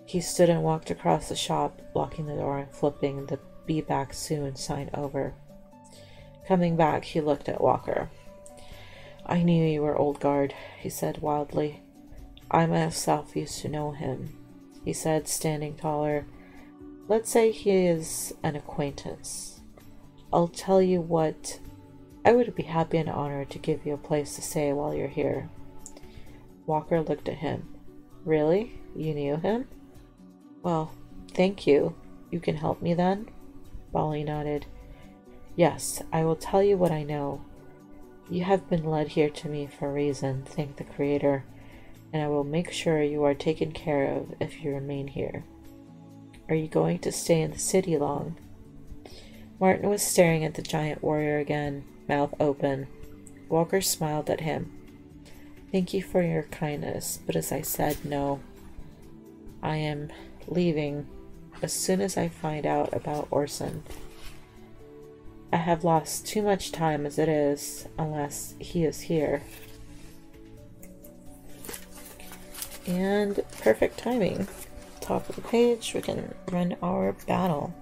He stood and walked across the shop, locking the door and flipping the "Be back soon" sign over. Coming back, he looked at Walker. I knew you were old guard, he said wildly. I myself used to know him, he said, standing taller. Let's say he is an acquaintance. I'll tell you what, I would be happy and honored to give you a place to stay while you're here. Walker looked at him. Really? You knew him? Well, thank you. You can help me then? Bolly nodded. Yes, I will tell you what I know. You have been led here to me for a reason, thank the Creator, and I will make sure you are taken care of if you remain here. Are you going to stay in the city long? Martin was staring at the giant warrior again, mouth open. Walker smiled at him. Thank you for your kindness, but as I said, no. I am leaving as soon as I find out about Orson. I have lost too much time as it is, unless he is here. And perfect timing. Top of the page, we can run our battle.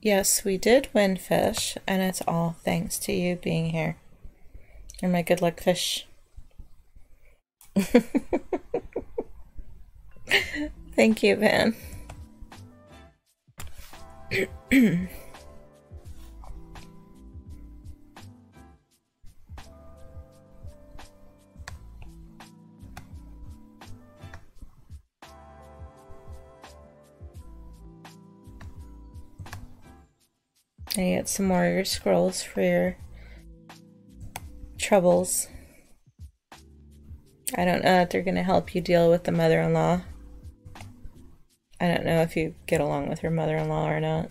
Yes, we did win, fish, and it's all thanks to you being here. You're my good luck fish. Thank you, Van. I get some warrior scrolls for your troubles. I don't know if they're going to help you deal with the mother-in-law. I don't know if you get along with your mother-in-law or not.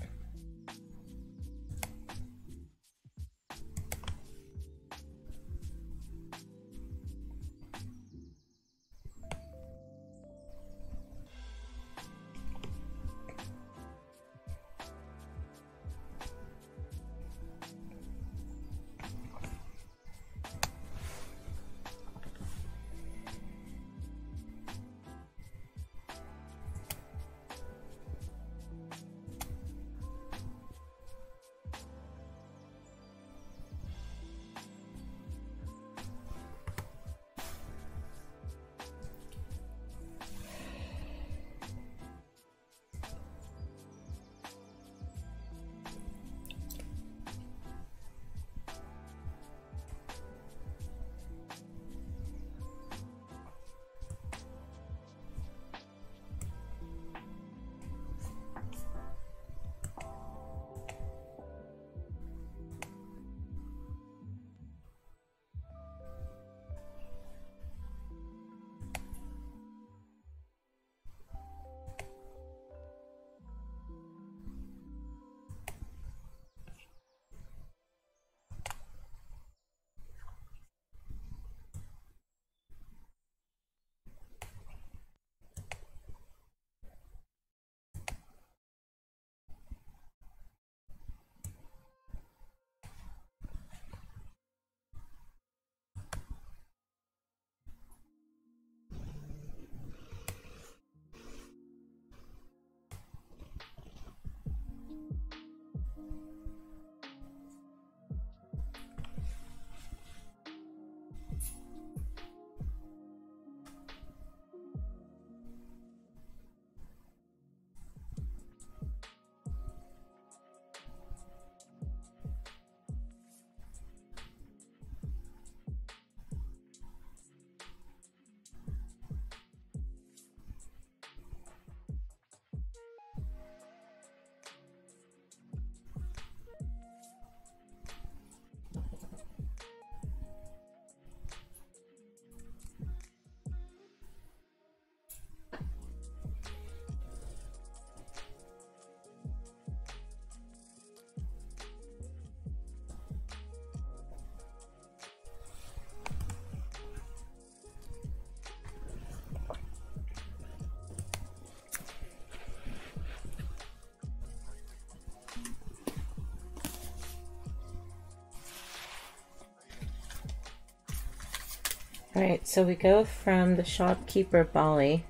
Alright, so we go from the shopkeeper Bali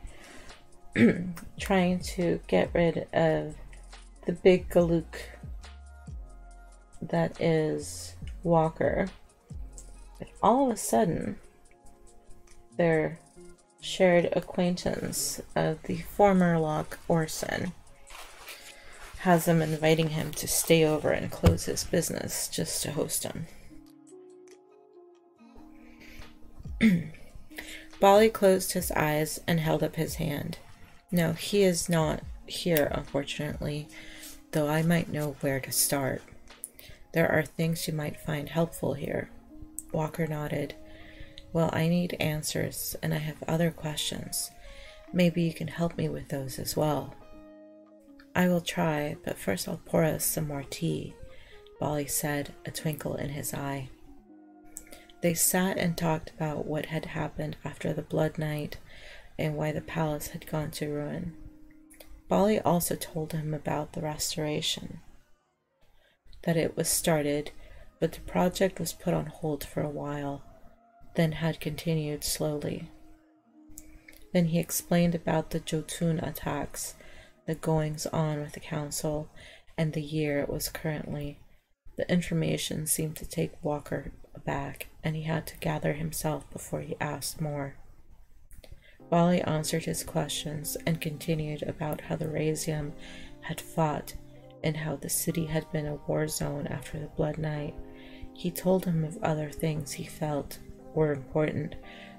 trying to get rid of the big galook that is Walker. But all of a sudden, their shared acquaintance of the former LOK Orson has him inviting him to stay over and close his business just to host him. Bali closed his eyes and held up his hand. No, he is not here, unfortunately, though I might know where to start. There are things you might find helpful here. Walker nodded. Well, I need answers, and I have other questions. Maybe you can help me with those as well. I will try, but first I'll pour us some more tea, Bali said, a twinkle in his eye. They sat and talked about what had happened after the Blood Night and why the palace had gone to ruin. Bali also told him about the restoration, that it was started, but the project was put on hold for a while, then had continued slowly. Then he explained about the Jotun attacks, the goings-on with the council, and the year it was currently. The information seemed to take Walker aback, and he had to gather himself before he asked more. Bali answered his questions and continued about how the Razium had fought and how the city had been a war zone after the Blood Night. He told him of other things he felt were important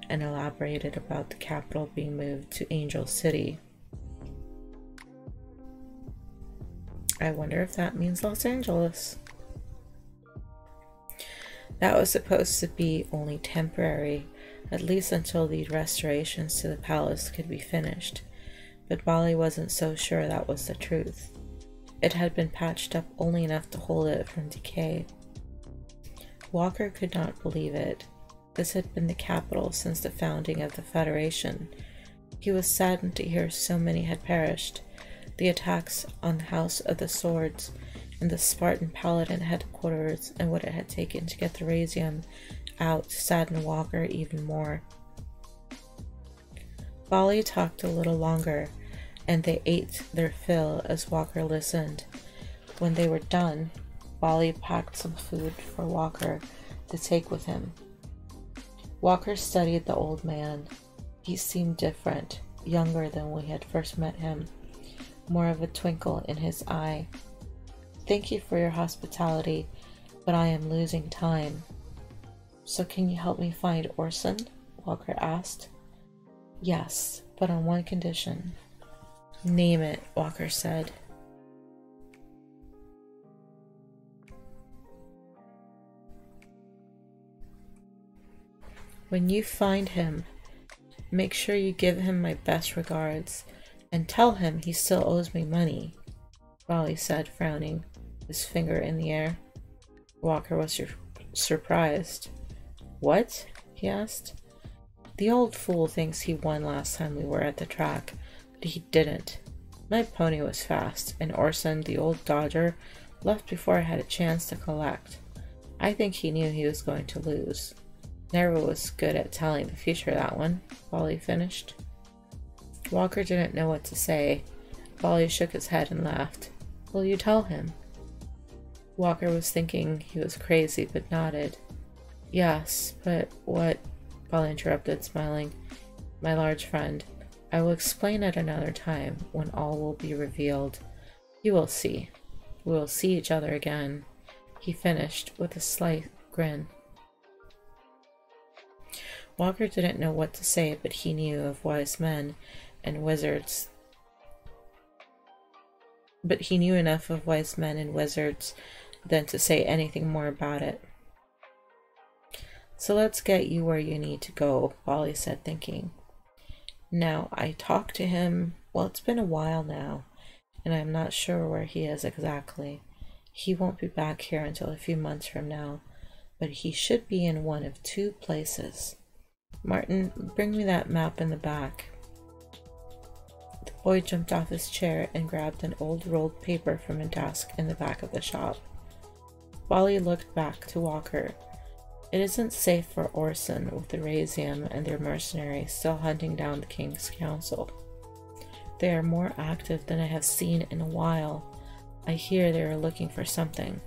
and elaborated about the capital being moved to Angel City. I wonder if that means Los Angeles. That was supposed to be only temporary, at least until the restorations to the palace could be finished, but Bali wasn't so sure that was the truth. It had been patched up only enough to hold it from decay. Walker could not believe it. This had been the capital since the founding of the Federation. He was saddened to hear so many had perished. The attacks on the House of the Swords and the Spartan paladin headquarters and what it had taken to get the Razium out saddened Walker even more. Bali talked a little longer, and they ate their fill as Walker listened. When they were done, Bali packed some food for Walker to take with him. Walker studied the old man. He seemed different, younger than when we had first met him, more of a twinkle in his eye. Thank you for your hospitality, but I am losing time. So can you help me find Orson? Walker asked. Yes, but on one condition. Name it, Walker said. When you find him, make sure you give him my best regards, and tell him he still owes me money, Bali said, frowning, his finger in the air. Walker was surprised. What? He asked. The old fool thinks he won last time we were at the track, but he didn't. My pony was fast, and Orson, the old dodger, left before I had a chance to collect. I think he knew he was going to lose. Never was good at telling the future, that one, Bali finished. Walker didn't know what to say. Bali shook his head and laughed. Will you tell him? Walker was thinking he was crazy, but nodded. Yes, but what? Bali interrupted, smiling. My large friend, I will explain at another time, when all will be revealed. You will see. We will see each other again, he finished with a slight grin. Walker didn't know what to say, but he knew of wise men and wizards. But he knew enough of wise men and wizards than to say anything more about it. So let's get you where you need to go, Bali said, thinking. Now, I talked to him, well, it's been a while now, and I'm not sure where he is exactly. He won't be back here until a few months from now, but he should be in one of two places. Martin, bring me that map in the back. The boy jumped off his chair and grabbed an old rolled paper from a desk in the back of the shop. Bali looked back to Walker. It isn't safe for Orson with the Razium and their mercenaries still hunting down the King's Council. They are more active than I have seen in a while. I hear they are looking for something.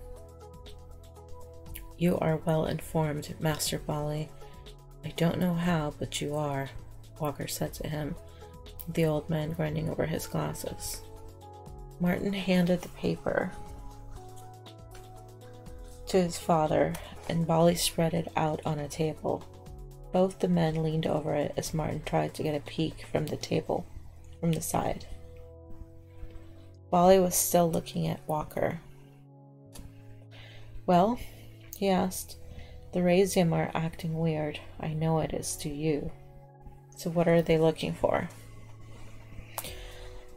You are well informed, Master Bali. I don't know how, but you are, Walker said to him, the old man grinding over his glasses. Martin handed the paper to his father, and Bali spread it out on a table. Both the men leaned over it as Martin tried to get a peek from the table, from the side. Bali was still looking at Walker. Well, he asked, the Razium are acting weird. I know it is to you. So what are they looking for?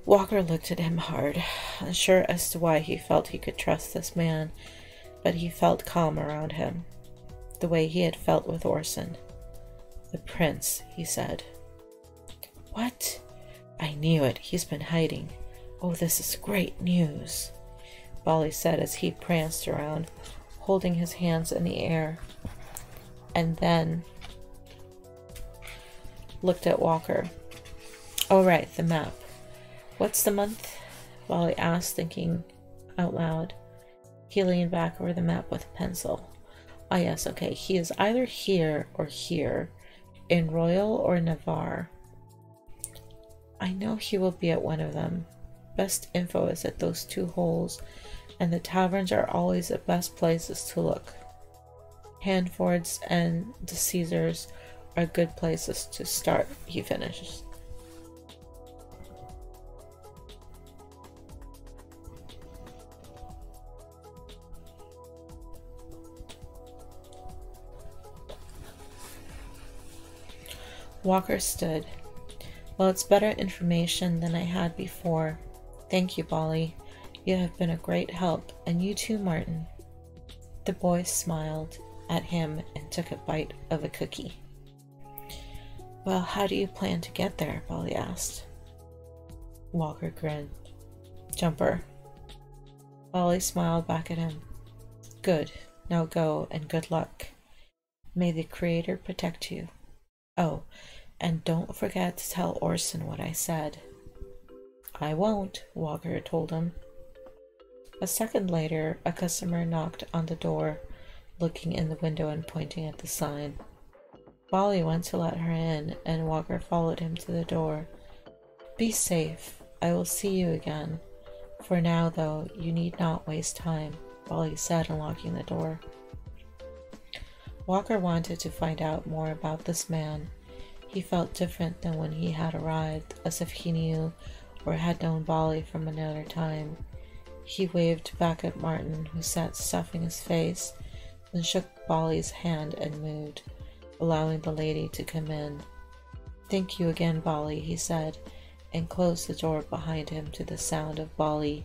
Walker looked at him hard, unsure as to why he felt he could trust this man, but he felt calm around him, the way he had felt with Orson. The prince, he said. What? I knew it. He's been hiding. Oh, this is great news, Bali said as he pranced around, holding his hands in the air, and then looked at Walker. Oh, right, the map. What's the month? Bali asked, thinking out loud. He leaned back over the map with a pencil. Ah, yes, okay. He is either here or here, in Royal or Navarre. I know he will be at one of them. Best info is at those two holes, and the taverns are always the best places to look. Handford's and the Caesars are good places to start, he finishes. Walker stood. Well, it's better information than I had before. Thank you, Bali. You have been a great help, and you too, Martin. The boy smiled at him and took a bite of a cookie. Well, how do you plan to get there? Bali asked. Walker grinned. Jumper. Bali smiled back at him. Good. Now go, and good luck. May the Creator protect you. Oh, and don't forget to tell Orson what I said. I won't, Walker told him. A second later, a customer knocked on the door, looking in the window and pointing at the sign. Bali went to let her in, and Walker followed him to the door. Be safe. I will see you again. For now, though, you need not waste time, Bali said, unlocking the door. Walker wanted to find out more about this man. He felt different than when he had arrived, as if he knew or had known Bali from another time. He waved back at Martin, who sat stuffing his face, then shook Bali's hand and moved, allowing the lady to come in. Thank you again, Bali, he said, and closed the door behind him to the sound of Bali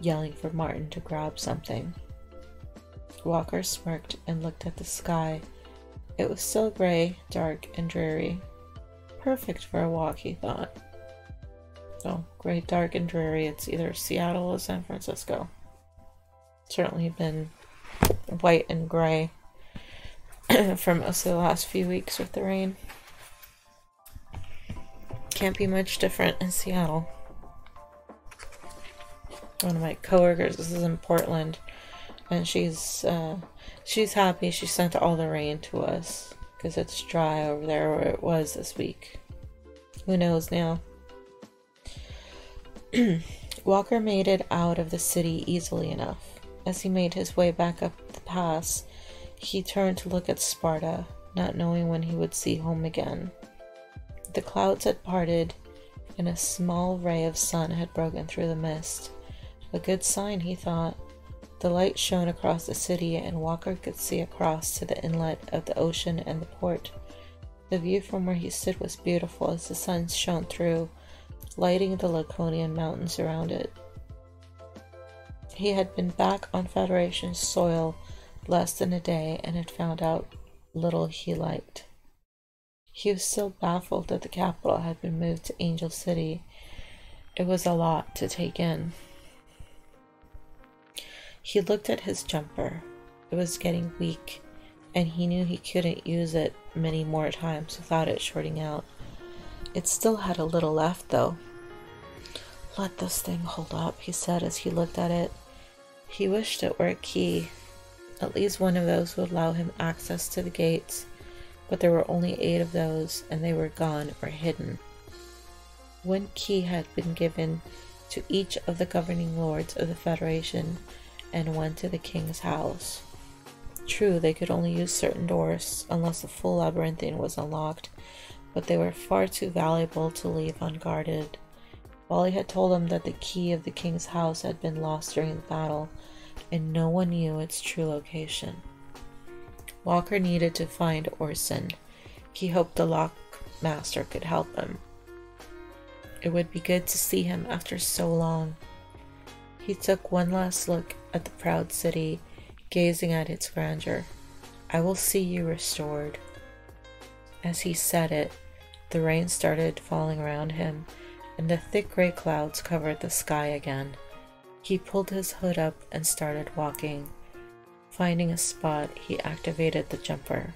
yelling for Martin to grab something. Walker smirked and looked at the sky. It was still gray, dark, and dreary. Perfect for a walk, he thought. So, gray, dark, and dreary. It's either Seattle or San Francisco. Certainly been white and gray for most of the last few weeks with the rain. Can't be much different in Seattle. One of my coworkers is in Portland, and she's happy she sent all the rain to us because it's dry over there where it was this week. Who knows now? Walker made it out of the city easily enough. As he made his way back up the pass, he turned to look at Sparta, not knowing when he would see home again. The clouds had parted, and a small ray of sun had broken through the mist. A good sign, he thought. The light shone across the city, and Walker could see across to the inlet of the ocean and the port. The view from where he stood was beautiful as the sun shone through, lighting the Laconian mountains around it. He had been back on Federation soil less than a day and had found out little he liked. He was still baffled that the capital had been moved to Angel City. It was a lot to take in. He looked at his jumper. It was getting weak, and he knew he couldn't use it many more times without it shorting out. It still had a little left, though. "Let this thing hold up," he said as he looked at it. He wished it were a key. At least one of those would allow him access to the gates, but there were only 8 of those, and they were gone or hidden. One key had been given to each of the governing lords of the Federation, and one to the king's house. True, they could only use certain doors unless the full labyrinthine was unlocked, but they were far too valuable to leave unguarded. Wally had told him that the key of the king's house had been lost during the battle, and no one knew its true location. Walker needed to find Orson. He hoped the lock master could help him. It would be good to see him after so long. He took one last look at the proud city, gazing at its grandeur. "I will see you restored." As he said it, the rain started falling around him, and the thick gray clouds covered the sky again. He pulled his hood up and started walking. Finding a spot, he activated the jumper.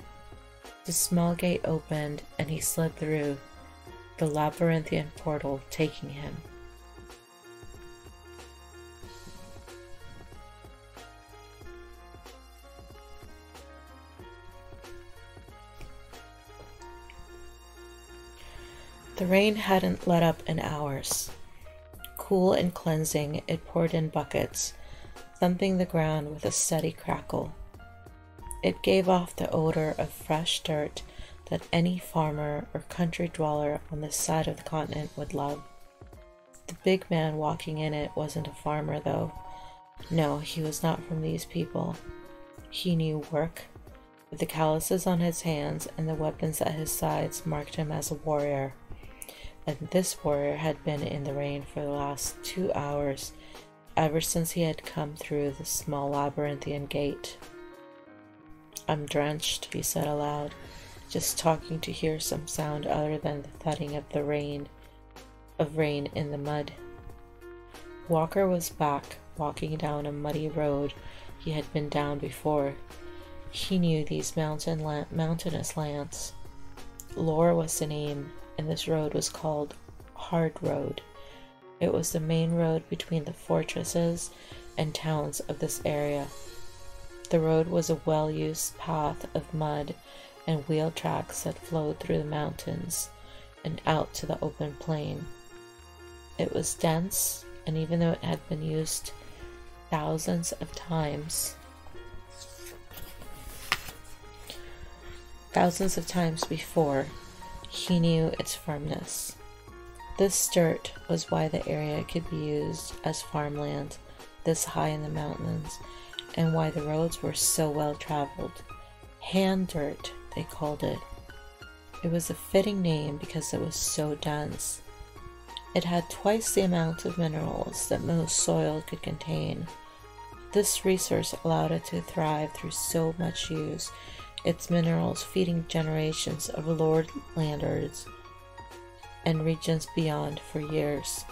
The small gate opened, and he slid through, the labyrinthian portal taking him. The rain hadn't let up in hours. Cool and cleansing, it poured in buckets, thumping the ground with a steady crackle. It gave off the odor of fresh dirt that any farmer or country dweller on this side of the continent would love. The big man walking in it wasn't a farmer, though. No, he was not from these people. He knew work. The calluses on his hands and the weapons at his sides marked him as a warrior. And this warrior had been in the rain for the last 2 hours, ever since he had come through the small labyrinthian gate. "I'm drenched," he said aloud, just talking to hear some sound other than the thudding of the rain in the mud. Walker was back, walking down a muddy road he had been down before. He knew these mountainous lands. Lore was the name, and this road was called Hard Road. It was the main road between the fortresses and towns of this area. The road was a well-used path of mud and wheel tracks that flowed through the mountains and out to the open plain. It was dense, and even though it had been used thousands of times before, he knew its firmness. This dirt was why the area could be used as farmland this high in the mountains, and why the roads were so well traveled. Hand dirt, they called it. It was a fitting name because it was so dense. It had twice the amount of minerals that most soil could contain. This resource allowed it to thrive through so much use, its minerals feeding generations of lordlanders and regions beyond for years.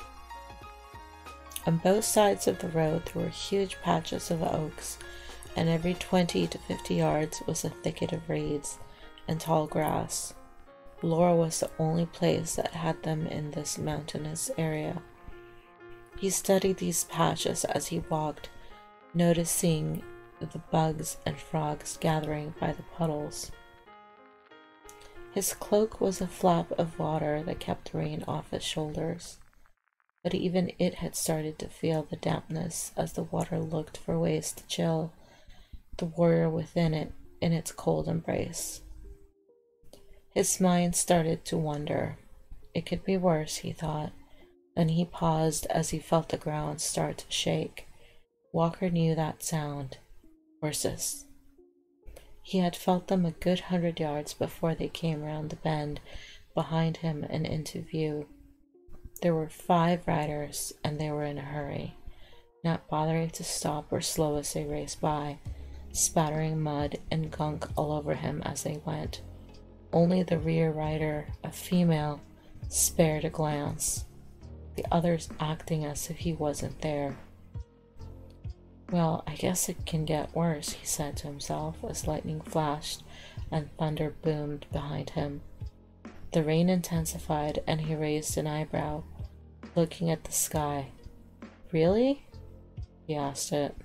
On both sides of the road there were huge patches of oaks, and every 20 to 50 yards was a thicket of reeds and tall grass. Laura was the only place that had them in this mountainous area. He studied these patches as he walked, noticing the bugs and frogs gathering by the puddles. His cloak was a flap of water that kept the rain off his shoulders, but even it had started to feel the dampness as the water looked for ways to chill the warrior within it in its cold embrace. His mind started to wonder. It could be worse, he thought, and he paused as he felt the ground start to shake. Walker knew that sound. Horses. He had felt them a good 100 yards before they came round the bend behind him and into view. There were 5 riders, and they were in a hurry, not bothering to stop or slow as they raced by, spattering mud and gunk all over him as they went. Only the rear rider, a female, spared a glance, the others acting as if he wasn't there. Well, I guess it can get worse, he said to himself as lightning flashed and thunder boomed behind him. The rain intensified and he raised an eyebrow, looking at the sky. Really? He asked it.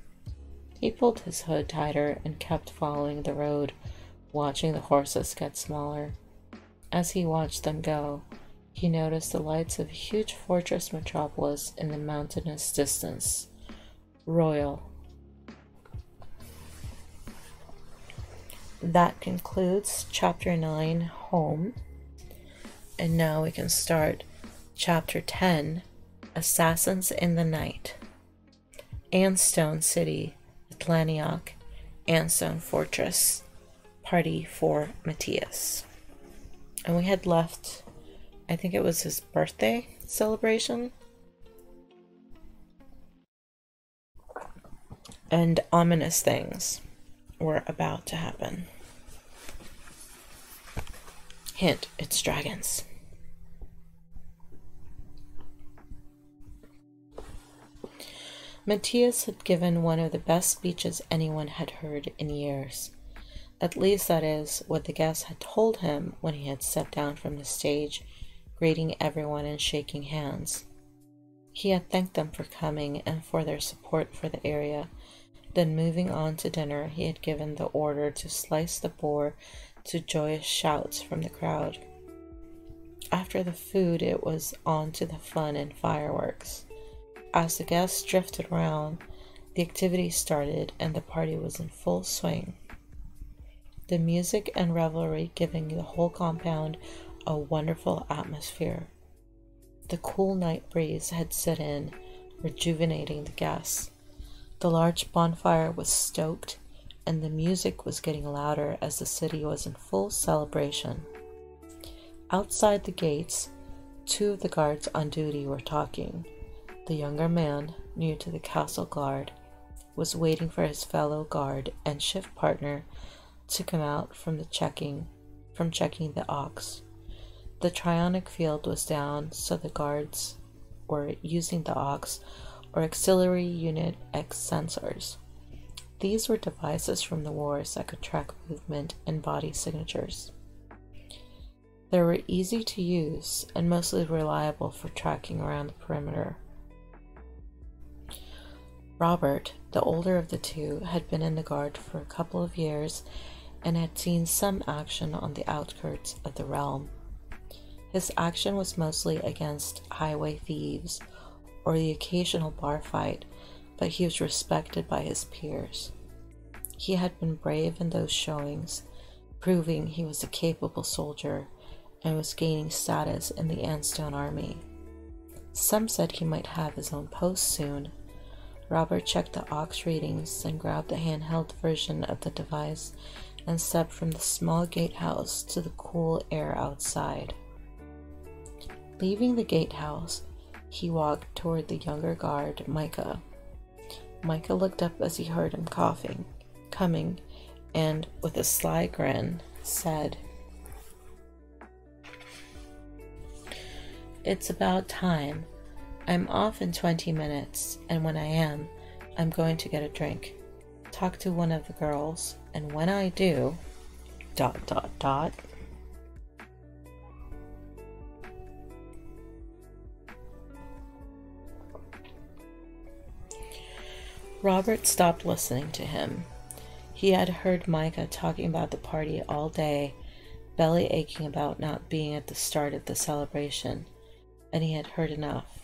He pulled his hood tighter and kept following the road, watching the horses get smaller. As he watched them go, he noticed the lights of a huge fortress metropolis in the mountainous distance. Royal. That concludes Chapter 9, Home. And now we can start Chapter 10, Assassins in the Night. Andstone City, Atlaniok, Andstone Fortress, Party for Matthias. And we had left, I think it was his birthday celebration. And ominous things were about to happen. Hint, it's dragons. Matthias had given one of the best speeches anyone had heard in years. At least that is what the guests had told him when he had stepped down from the stage, greeting everyone and shaking hands. He had thanked them for coming and for their support for the area. Then moving on to dinner, he had given the order to slice the boar to joyous shouts from the crowd. After the food, it was on to the fun and fireworks. As the guests drifted around, the activity started and the party was in full swing. The music and revelry giving the whole compound a wonderful atmosphere. The cool night breeze had set in, rejuvenating the guests. The large bonfire was stoked, and the music was getting louder as the city was in full celebration. Outside the gates, two of the guards on duty were talking. The younger man, new to the castle guard, was waiting for his fellow guard and shift partner to come out from checking the ox. The trionic field was down, so the guards were using the ox or auxiliary unit X sensors. These were devices from the wars that could track movement and body signatures. They were easy to use and mostly reliable for tracking around the perimeter. Robert, the older of the two, had been in the guard for a couple of years and had seen some action on the outskirts of the realm. His action was mostly against highway thieves or the occasional bar fight, but he was respected by his peers. He had been brave in those showings, proving he was a capable soldier and was gaining status in the Andstone army. Some said he might have his own post soon. Robert checked the aux readings, then grabbed the handheld version of the device and stepped from the small gatehouse to the cool air outside. Leaving the gatehouse, he walked toward the younger guard, Micah. Micah looked up as he heard him coming, and with a sly grin, said, "It's about time. I'm off in 20 minutes, and when I am, I'm going to get a drink. Talk to one of the girls, and when I do... ... Robert stopped listening to him. He had heard Micah talking about the party all day, belly aching about not being at the start of the celebration, and he had heard enough.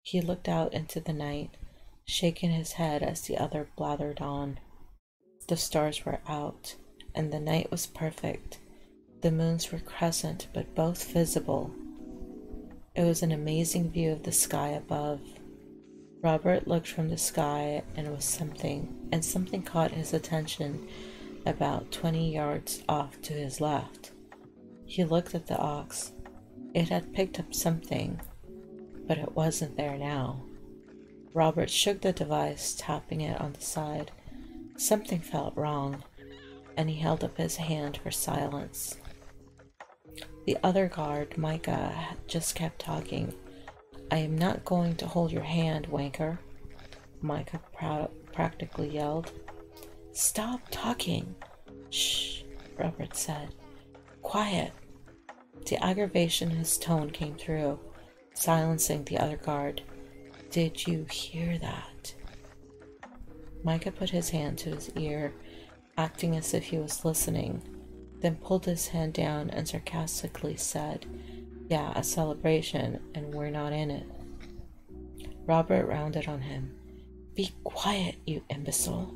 He looked out into the night, shaking his head as the other blathered on. The stars were out, and the night was perfect. The moons were crescent, but both visible. It was an amazing view of the sky above. Robert looked from the sky and something caught his attention about 20 yards off to his left. He looked at the ox. It had picked up something, but it wasn't there now. Robert shook the device, tapping it on the side. Something felt wrong, and he held up his hand for silence. The other guard, Micah, just kept talking. "I am not going to hold your hand, wanker." Micah practically yelled. "Stop talking!" "Shh," Robert said. "Quiet." The aggravation in his tone came through, silencing the other guard. "Did you hear that?" Micah put his hand to his ear, acting as if he was listening, then pulled his hand down and sarcastically said, "Yeah, a celebration, and we're not in it." Robert rounded on him. "Be quiet, you imbecile."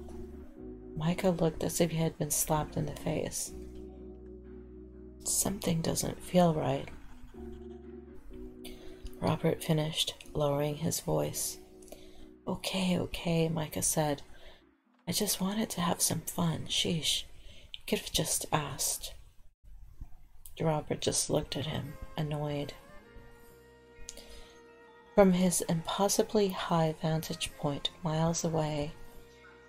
Micah looked as if he had been slapped in the face. "Something doesn't feel right," Robert finished, lowering his voice. Okay, Micah said. "I just wanted to have some fun. Sheesh. You could have just asked." Robert just looked at him, annoyed. From his impossibly high vantage point miles away,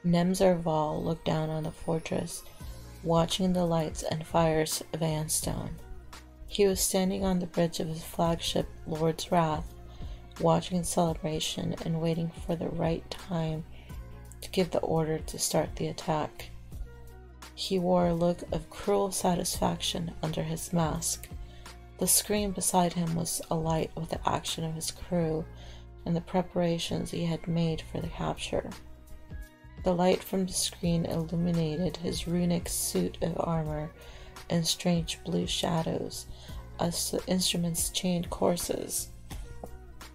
Nemzarval looked down on the fortress, watching the lights and fires of Anstone. He was standing on the bridge of his flagship, Lord's Wrath, watching the celebration and waiting for the right time to give the order to start the attack. He wore a look of cruel satisfaction under his mask. The screen beside him was alight with the action of his crew and the preparations he had made for the capture. The light from the screen illuminated his runic suit of armor and strange blue shadows as the instruments chained courses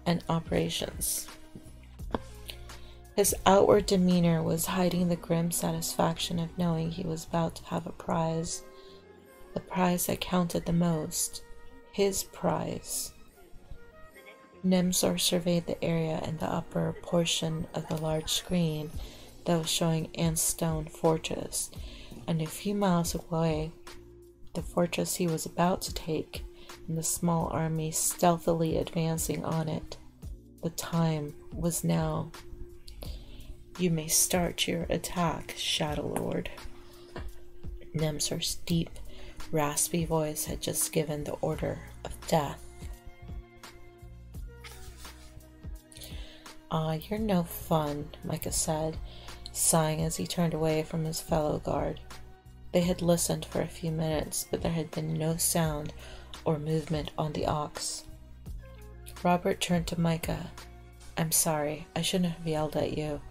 and operations. His outward demeanor was hiding the grim satisfaction of knowing he was about to have a prize, the prize that counted the most, his prize. Nemzor surveyed the area in the upper portion of the large screen that was showing Anstone Fortress, and a few miles away, the fortress he was about to take, and the small army stealthily advancing on it. The time was now. "You may start your attack, Shadow Lord." Nemzor's deep, raspy voice had just given the order of death. You're no fun," Micah said, sighing as he turned away from his fellow guard. They had listened for a few minutes, but there had been no sound or movement on the ox. Robert turned to Micah. "I'm sorry, I shouldn't have yelled at you.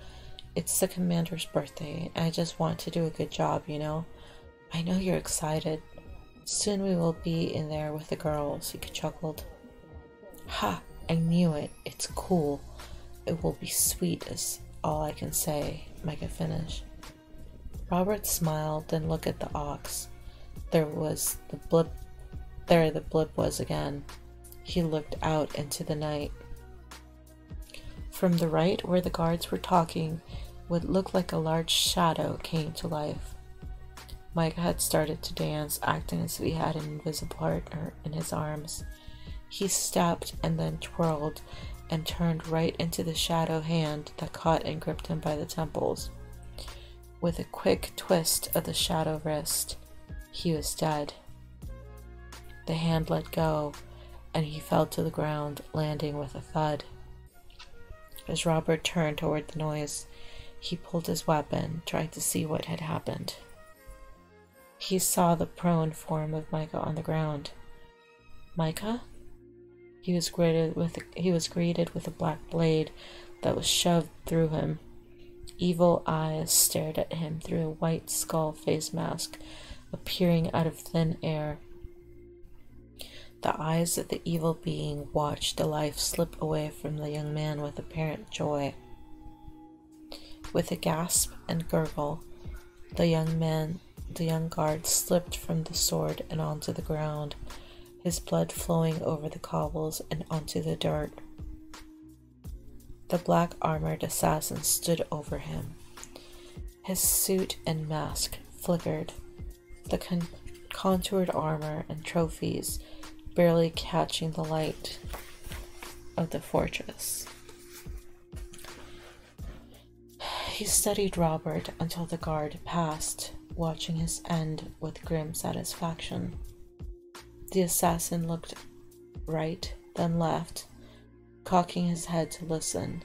It's the commander's birthday, and I just want to do a good job, you know? I know you're excited. Soon we will be in there with the girls," he chuckled. "Ha! I knew it. It's cool. It will be sweet, is all I can say," Micah finished. Robert smiled, then looked at the ox. There the blip was again. He looked out into the night. From the right, where the guards were talking, what looked like a large shadow came to life. Micah had started to dance, acting as if he had an invisible partner in his arms. He stepped and then twirled and turned right into the shadow hand that caught and gripped him by the temples. With a quick twist of the shadow wrist, he was dead. The hand let go, and he fell to the ground, landing with a thud. As Robert turned toward the noise, he pulled his weapon, trying to see what had happened. He saw the prone form of Micah on the ground. "Micah?" He was greeted with a black blade that was shoved through him. Evil eyes stared at him through a white skull face mask appearing out of thin air. The eyes of the evil being watched the life slip away from the young man with apparent joy. With a gasp and gurgle, the young guard slipped from the sword and onto the ground, his blood flowing over the cobbles and onto the dirt. The black-armored assassin stood over him. His suit and mask flickered, the contoured armor and trophies barely catching the light of the fortress. He studied Robert until the guard passed, watching his end with grim satisfaction. The assassin looked right, then left, cocking his head to listen,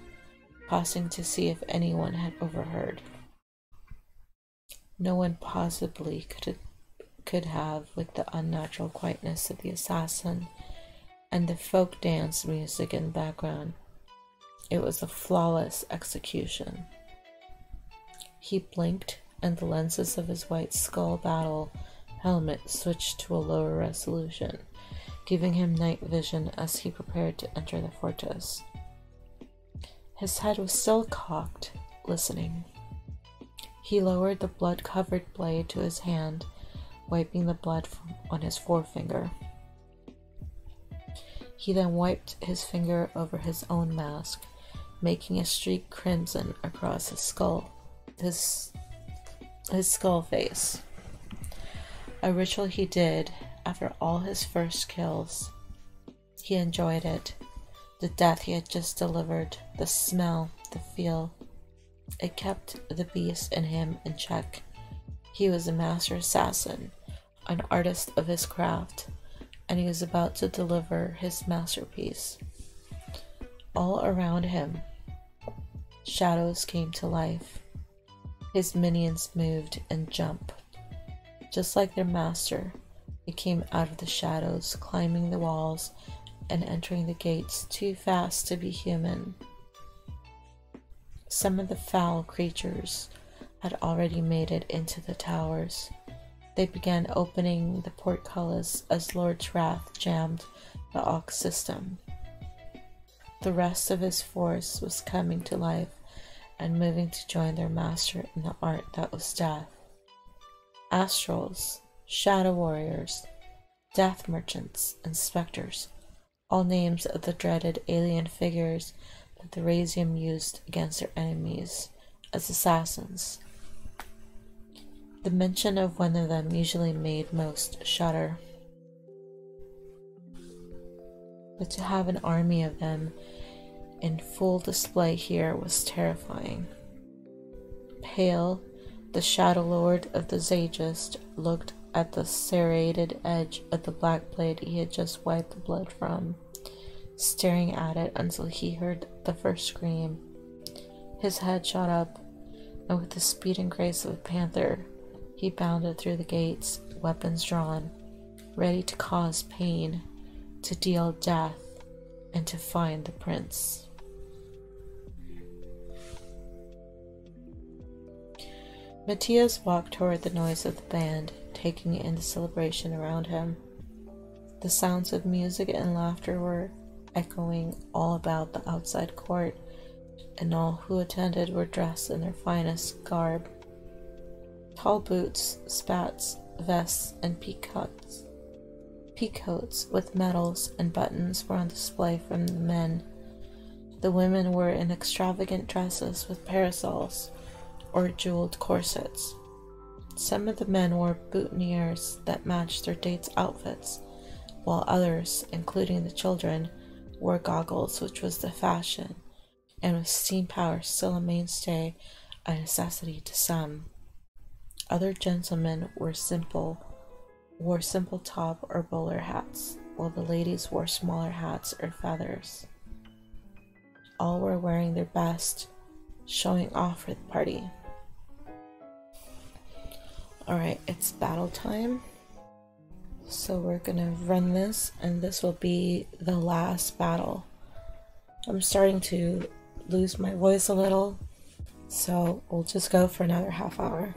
pausing to see if anyone had overheard. No one possibly could have, with the unnatural quietness of the assassin and the folk dance music in the background. It was a flawless execution. He blinked, and the lenses of his white skull battle helmet switched to a lower resolution, giving him night vision as he prepared to enter the fortress. His head was still cocked, listening. He lowered the blood-covered blade to his hand, wiping the blood on his forefinger. He then wiped his finger over his own mask, making a streak crimson across his skull. His skull face. A ritual he did after all his first kills. He enjoyed it. The death he had just delivered, the smell, the feel. It kept the beast in him in check. He was a master assassin, an artist of his craft, and he was about to deliver his masterpiece. All around him, shadows came to life. His minions moved and jumped. Just like their master, they came out of the shadows, climbing the walls and entering the gates too fast to be human. Some of the foul creatures had already made it into the towers. They began opening the portcullis as Lord's wrath jammed the Ox system. The rest of his force was coming to life and moving to join their master in the art that was death. Astrals, shadow warriors, death merchants, and specters, all names of the dreaded alien figures that the Razium used against their enemies as assassins. The mention of one of them usually made most shudder. But to have an army of them in full display here was terrifying. Pale, the Shadow Lord of the Zagist looked at the serrated edge of the black blade he had just wiped the blood from, staring at it until he heard the first scream. His head shot up, and with the speed and grace of a panther, he bounded through the gates, weapons drawn, ready to cause pain, to deal death, and to find the prince. Matthias walked toward the noise of the band, taking in the celebration around him. The sounds of music and laughter were echoing all about the outside court, and all who attended were dressed in their finest garb. Tall boots, spats, vests, and peacoats. Peacoats with medals and buttons were on display from the men. The women were in extravagant dresses with parasols or jeweled corsets. Some of the men wore boutonnieres that matched their dates' outfits, while others, including the children, wore goggles, which was the fashion, and with steam power still a mainstay, a necessity to some. Other gentlemen wore simple top or bowler hats, while the ladies wore smaller hats or feathers. All were wearing their best, showing off for the party. Alright, it's battle time. So we're gonna run this, and this will be the last battle. I'm starting to lose my voice a little, so we'll just go for another half hour.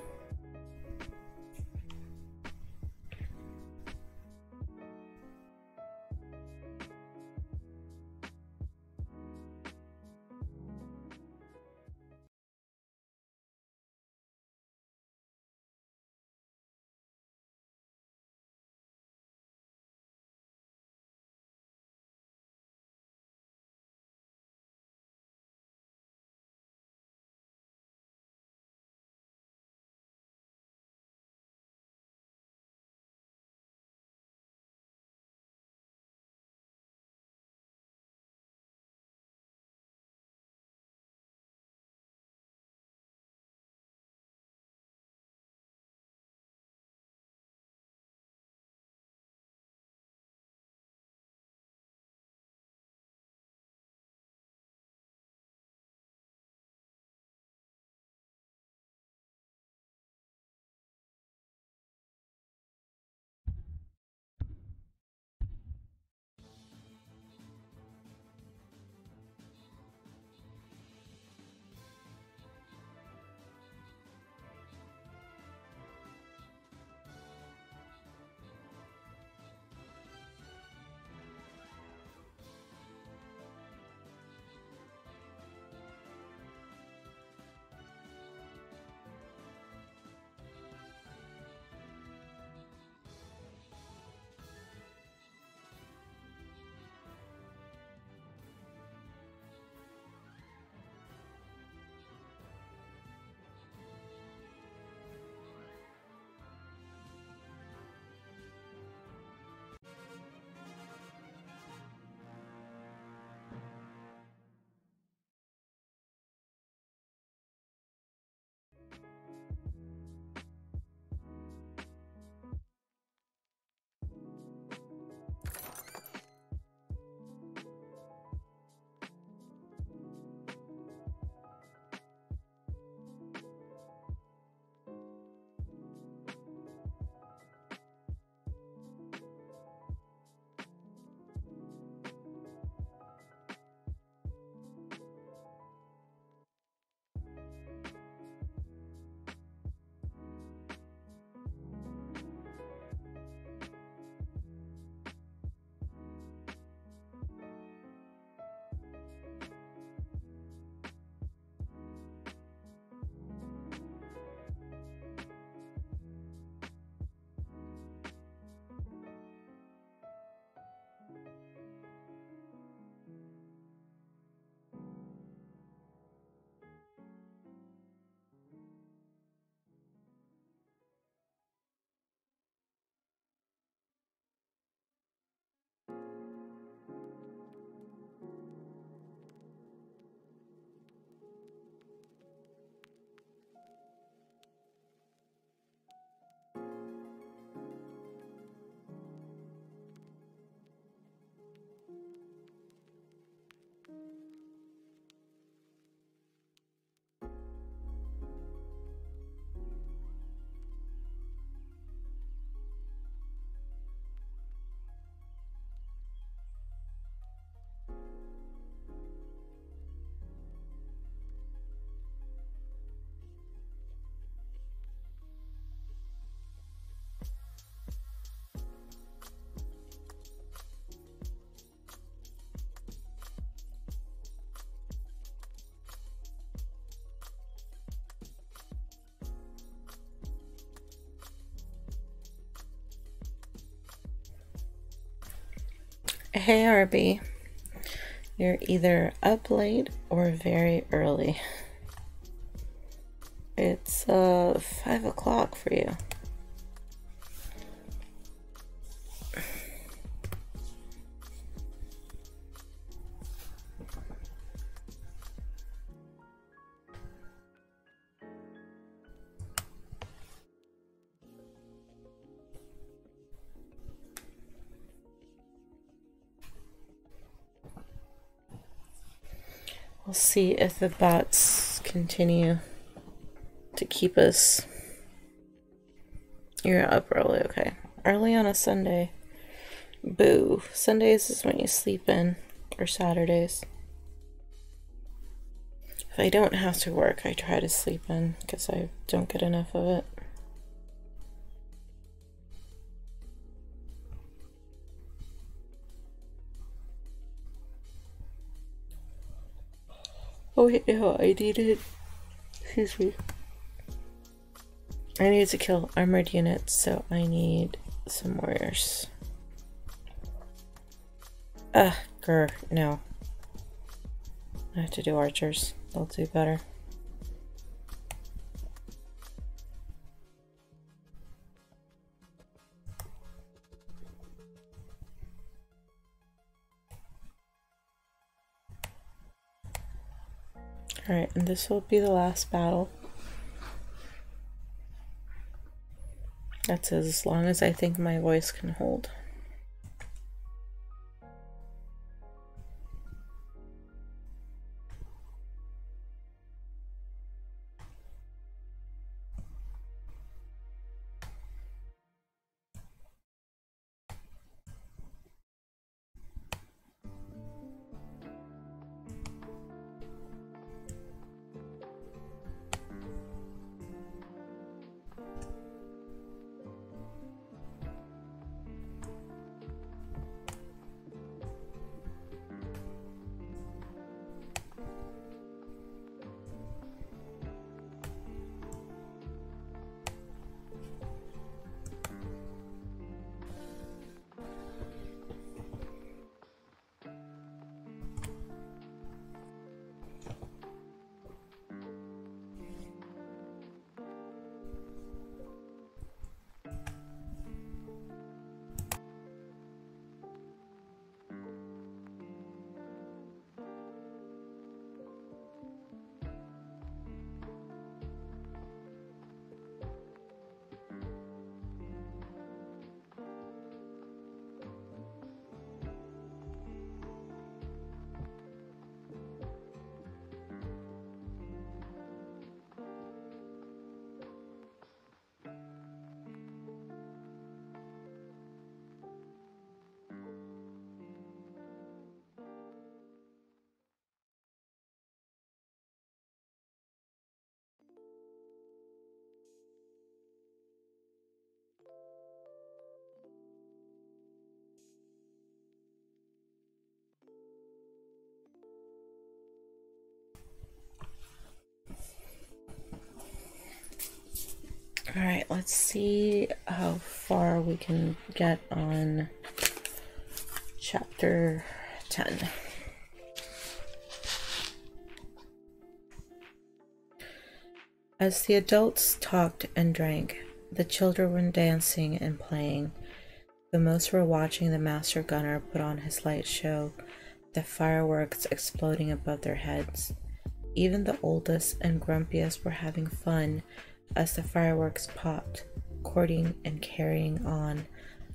Hey RB, you're either up late or very early. It's 5 o'clock for you. We'll see if the bots continue to keep us. You're up early, okay. Early on a Sunday. Boo. Sundays is when you sleep in, or Saturdays. If I don't have to work, I try to sleep in because I don't get enough of it. Oh yeah, I needed. Excuse me. I need to kill armored units, so I need some warriors. Grr, no. I have to do archers. They'll do better. Alright, and this will be the last battle. That's as long as I think my voice can hold. Alright, let's see how far we can get on chapter 10. As the adults talked and drank, the children were dancing and playing. The most were watching the master gunner put on his light show, the fireworks exploding above their heads. Even the oldest and grumpiest were having fun as the fireworks popped, courting and carrying on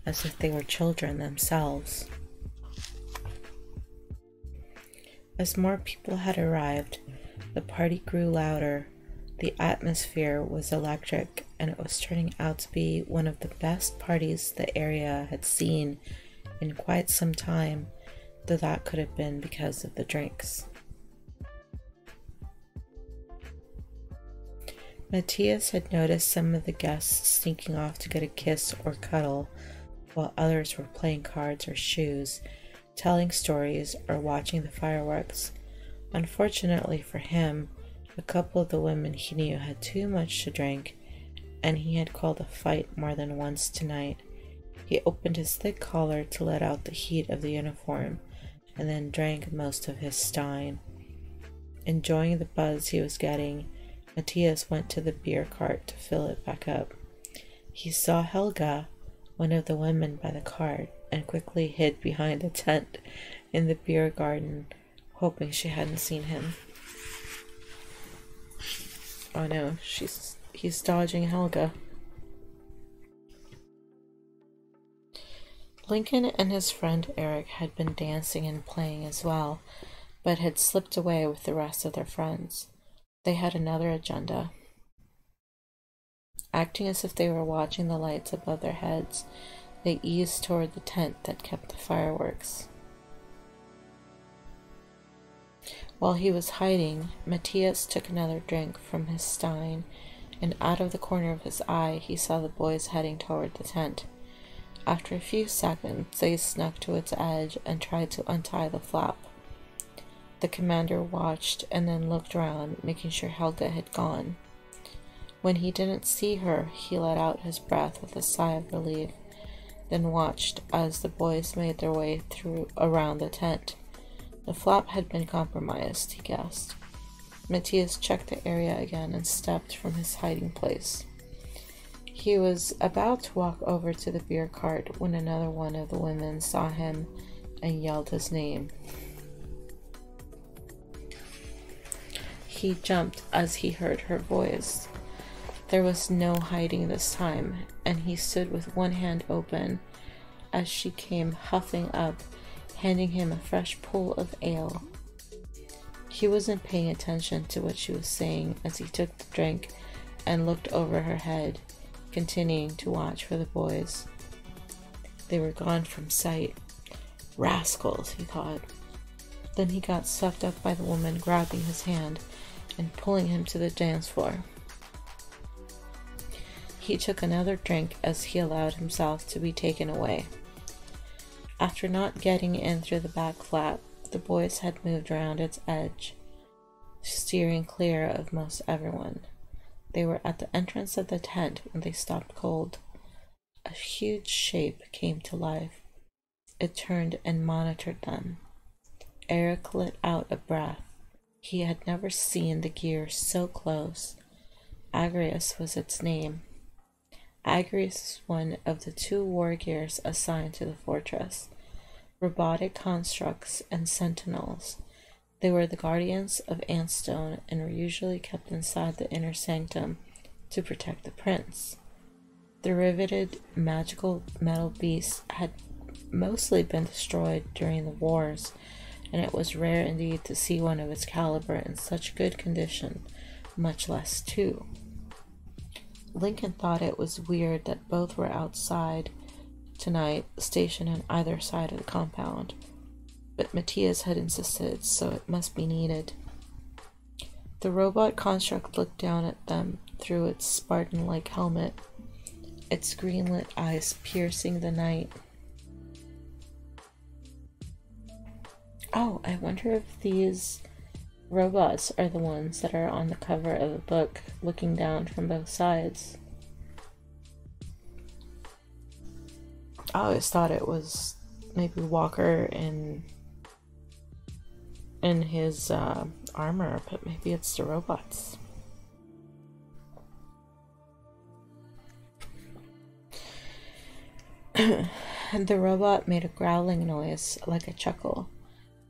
as if they were children themselves. As more people had arrived, the party grew louder. The atmosphere was electric, and it was turning out to be one of the best parties the area had seen in quite some time, though that could have been because of the drinks. Matthias had noticed some of the guests sneaking off to get a kiss or cuddle, while others were playing cards or shoes, telling stories, or watching the fireworks. Unfortunately for him, a couple of the women he knew had too much to drink, and he had called a fight more than once tonight. He opened his thick collar to let out the heat of the uniform, and then drank most of his stein. Enjoying the buzz he was getting, Matthias went to the beer cart to fill it back up. He saw Helga, one of the women by the cart, and quickly hid behind a tent in the beer garden, hoping she hadn't seen him. Oh no, he's dodging Helga. Lincoln and his friend Eric had been dancing and playing as well, but had slipped away with the rest of their friends. They had another agenda. Acting as if they were watching the lights above their heads, they eased toward the tent that kept the fireworks. While he was hiding, Matthias took another drink from his stein, and out of the corner of his eye he saw the boys heading toward the tent. After a few seconds, they snuck to its edge and tried to untie the flap. The commander watched and then looked around, making sure Helga had gone. When he didn't see her, he let out his breath with a sigh of relief, then watched as the boys made their way around the tent. The flap had been compromised, he guessed. Matthias checked the area again and stepped from his hiding place. He was about to walk over to the beer cart when another one of the women saw him and yelled his name. He jumped as he heard her voice. There was no hiding this time, and he stood with one hand open as she came huffing up, handing him a fresh pull of ale. He wasn't paying attention to what she was saying as he took the drink and looked over her head, continuing to watch for the boys. They were gone from sight. Rascals, he thought. Then he got sucked up by the woman grabbing his hand and pulling him to the dance floor. He took another drink as he allowed himself to be taken away. After not getting in through the back flap, the boys had moved around its edge, steering clear of most everyone. They were at the entrance of the tent when they stopped cold. A huge shape came to life. It turned and monitored them. Eric let out a breath. He had never seen the gear so close. Agrius was its name. Agrius was one of the 2 war gears assigned to the fortress. Robotic constructs and sentinels. They were the guardians of Antstone and were usually kept inside the inner sanctum to protect the prince. The riveted magical metal beasts had mostly been destroyed during the wars, and it was rare indeed to see one of its caliber in such good condition, much less 2. Lincoln thought it was weird that both were outside tonight, stationed on either side of the compound. But Matthias had insisted, so it must be needed. The robot construct looked down at them through its Spartan-like helmet, its green-lit eyes piercing the night. Oh, I wonder if these robots are the ones that are on the cover of the book, looking down from both sides. I always thought it was maybe Walker in his armor, but maybe it's the robots. The robot made a growling noise like a chuckle.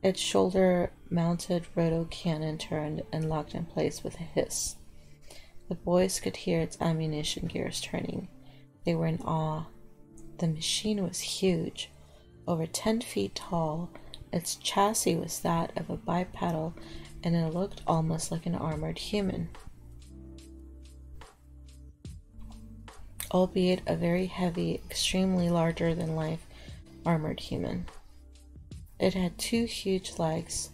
Its shoulder-mounted roto cannon turned and locked in place with a hiss. The boys could hear its ammunition gears turning. They were in awe. The machine was huge, over 10 feet tall. Its chassis was that of a bipedal, and it looked almost like an armored human. Albeit a very heavy, extremely larger-than-life armored human. It had 2 huge legs,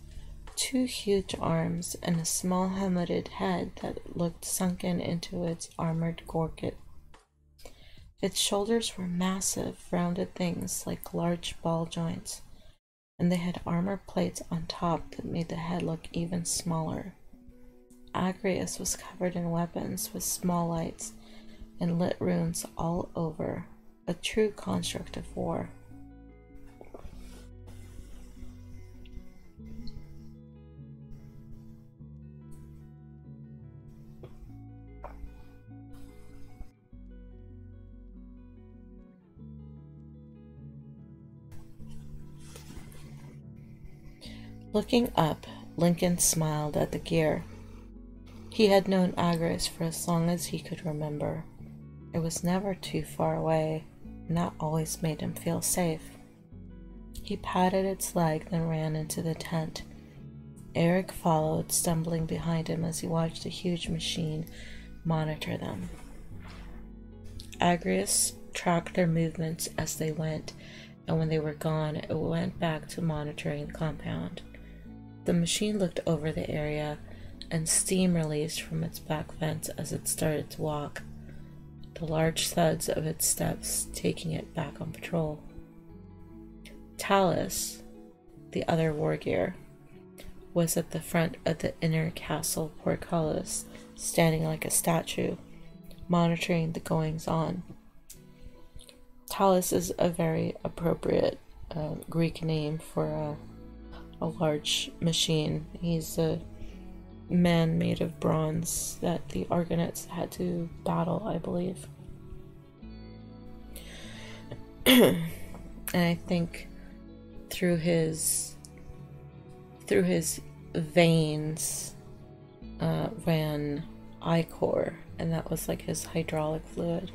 2 huge arms, and a small helmeted head that looked sunken into its armored gorget. Its shoulders were massive, rounded things like large ball joints, and they had armor plates on top that made the head look even smaller. Agrius was covered in weapons with small lights and lit runes all over. a true construct of war. Looking up, Lincoln smiled at the gear. He had known Agris for as long as he could remember. It was never too far away, and that always made him feel safe. He patted its leg, then ran into the tent. Eric followed, stumbling behind him as he watched a huge machine monitor them. Agris tracked their movements as they went, and when they were gone, it went back to monitoring the compound. The machine looked over the area, and steam released from its back vents as it started to walk, the large thuds of its steps taking it back on patrol. Talus, the other wargear, was at the front of the inner castle portcullis, standing like a statue, monitoring the goings-on. Talus is a very appropriate Greek name for a large machine. He's a man made of bronze that the Argonauts had to battle, I believe. And I think through his veins ran ichor, and that was like his hydraulic fluid.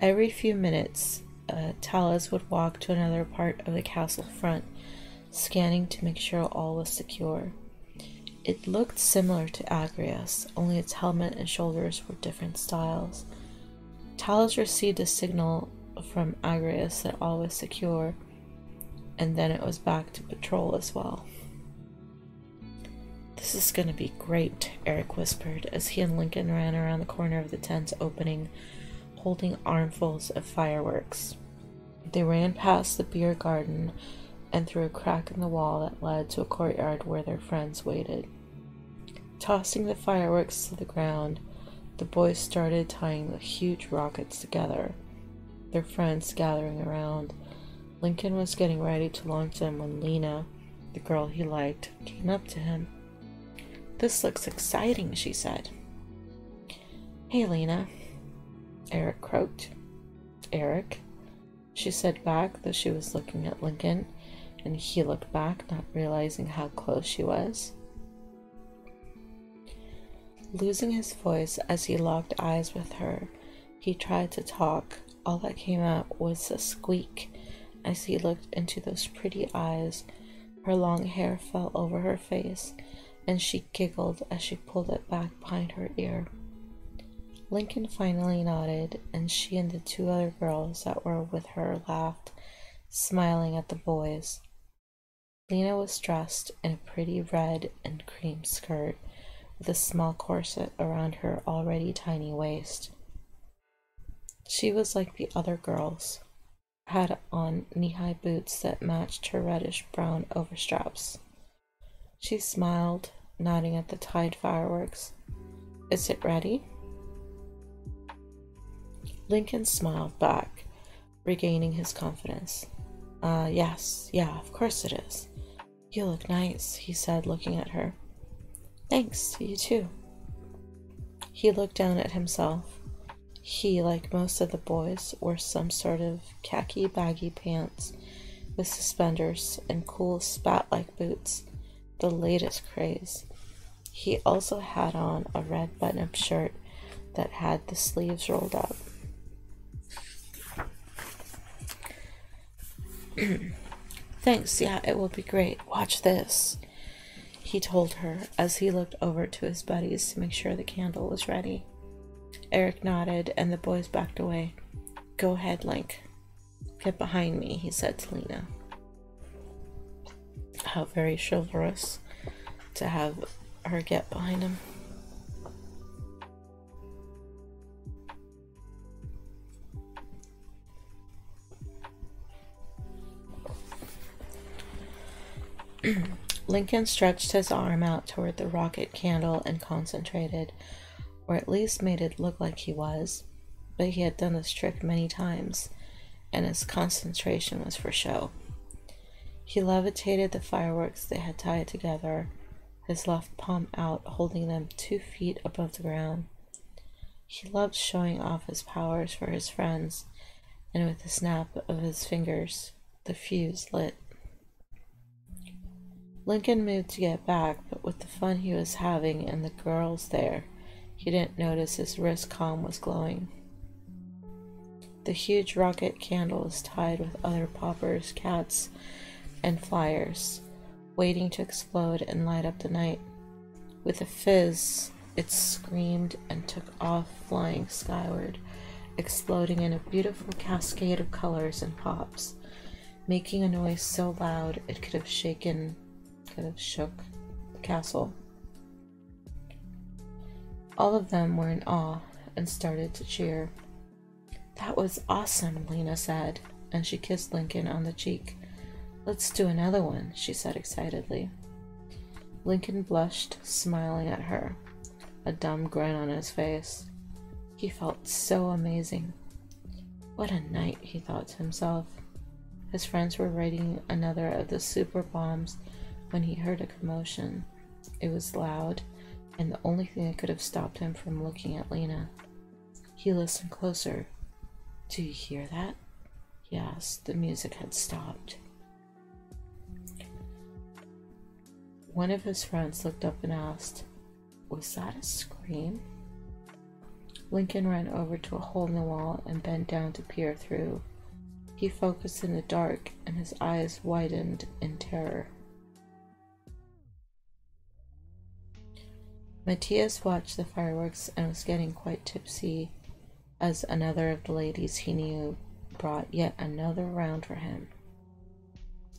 Every few minutes, Talus would walk to another part of the castle front, scanning to make sure all was secure. It looked similar to Agrias, only its helmet and shoulders were different styles. Talus received a signal from Agrias that all was secure, and then it was back to patrol as well. "This is gonna be great," Eric whispered as he and Lincoln ran around the corner of the tent's opening, holding armfuls of fireworks. They ran past the beer garden and through a crack in the wall that led to a courtyard where their friends waited. Tossing the fireworks to the ground, the boys started tying the huge rockets together, their friends gathering around. Lincoln was getting ready to launch them when Lena, the girl he liked, came up to him. "This looks exciting," she said. "Hey, Lena," Eric croaked. "Eric," she said back, though she was looking at Lincoln, and he looked back, not realizing how close she was. Losing his voice as he locked eyes with her, he tried to talk. All that came out was a squeak as he looked into those pretty eyes. Her long hair fell over her face, and she giggled as she pulled it back behind her ear. Lincoln finally nodded, and she and the two other girls that were with her laughed, smiling at the boys. Lena was dressed in a pretty red and cream skirt with a small corset around her already tiny waist. She was like the other girls, had on knee-high boots that matched her reddish-brown overstraps. She smiled, nodding at the tied fireworks. "Is it ready?" Lincoln smiled back, regaining his confidence. Yes, of course it is. You look nice," he said, looking at her. "Thanks, you too." He looked down at himself. He, like most of the boys, wore some sort of khaki baggy pants with suspenders and cool spat-like boots, the latest craze. He also had on a red button-up shirt that had the sleeves rolled up. "Thanks, yeah, it will be great. Watch this," he told her as he looked over to his buddies to make sure the candle was ready. Eric nodded and the boys backed away. "Go ahead, Link. Get behind me," he said to Lena. How very chivalrous to have her get behind him. Lincoln stretched his arm out toward the rocket candle and concentrated, or at least made it look like he was. but he had done this trick many times, and his concentration was for show. He levitated the fireworks they had tied together, his left palm out, holding them 2 feet above the ground. He loved showing off his powers for his friends, and with a snap of his fingers, the fuse lit. Lincoln moved to get back, but with the fun he was having and the girls there, he didn't notice his wrist comm was glowing. The huge rocket candle was tied with other poppers, cats, and flyers, waiting to explode and light up the night. With a fizz, it screamed and took off, flying skyward, exploding in a beautiful cascade of colors and pops, making a noise so loud it could have shook the castle. All of them were in awe and started to cheer. "That was awesome," Lena said, and she kissed Lincoln on the cheek. "Let's do another one," she said excitedly. Lincoln blushed, smiling at her, a dumb grin on his face. He felt so amazing. What a night, he thought to himself. His friends were raiding another of the super bombs when he heard a commotion. It was loud, and the only thing that could have stopped him from looking at Lena. He listened closer. "Do you hear that?" he asked. The music had stopped. One of his friends looked up and asked, "Was that a scream?" Lincoln ran over to a hole in the wall and bent down to peer through. He focused in the dark, and his eyes widened in terror. Matthias watched the fireworks and was getting quite tipsy as another of the ladies he knew brought yet another round for him.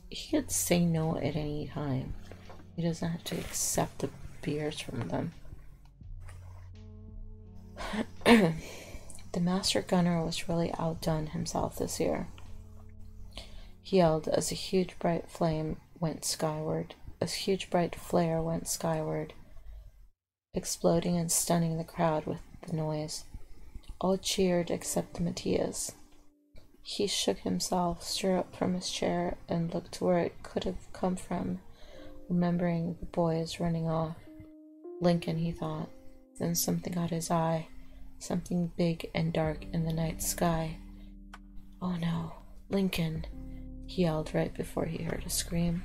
He could say no at any time. He doesn't have to accept the beers from them. The master gunner was really outdone himself this year. He yelled as a huge bright flame went skyward, exploding and stunning the crowd with the noise. All cheered except Matthias. He shook himself, stood up from his chair, and looked to where it could have come from, remembering the boys running off. Lincoln, he thought. Then something caught his eye, something big and dark in the night sky. "Oh no, Lincoln," he yelled right before he heard a scream.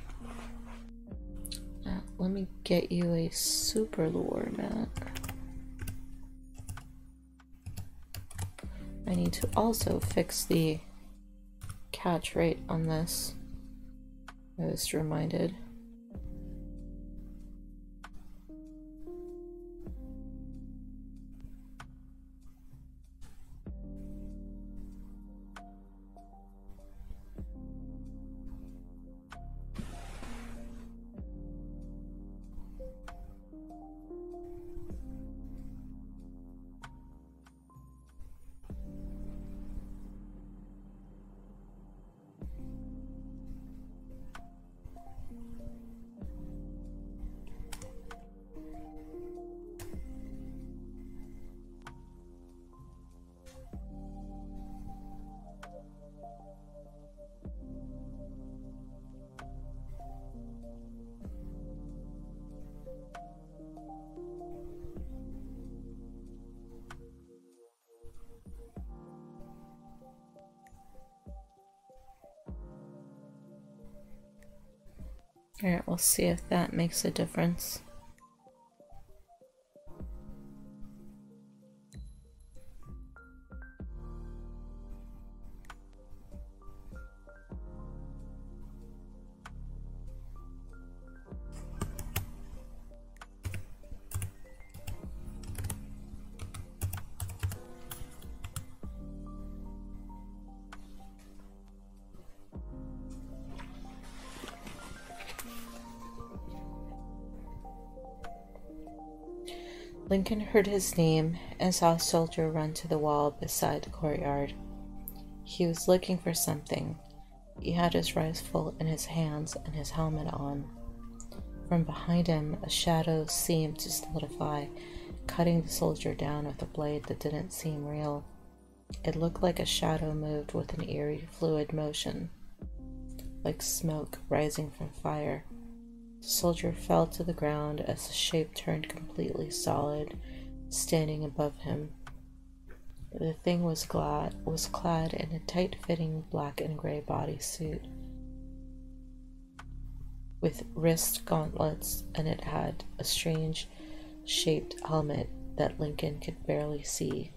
Let me get you a super lure, Matt. I need to also fix the catch rate on this. I was reminded. Alright, we'll see if that makes a difference. Lincoln heard his name and saw a soldier run to the wall beside the courtyard. He was looking for something. He had his rifle in his hands and his helmet on. From behind him, a shadow seemed to solidify, cutting the soldier down with a blade that didn't seem real. It looked like a shadow moved with an eerie fluid motion, like smoke rising from fire. The soldier fell to the ground as the shape turned completely solid, standing above him. The thing was clad in a tight-fitting black and gray bodysuit with wrist gauntlets, and it had a strange shaped helmet that Lincoln could barely see.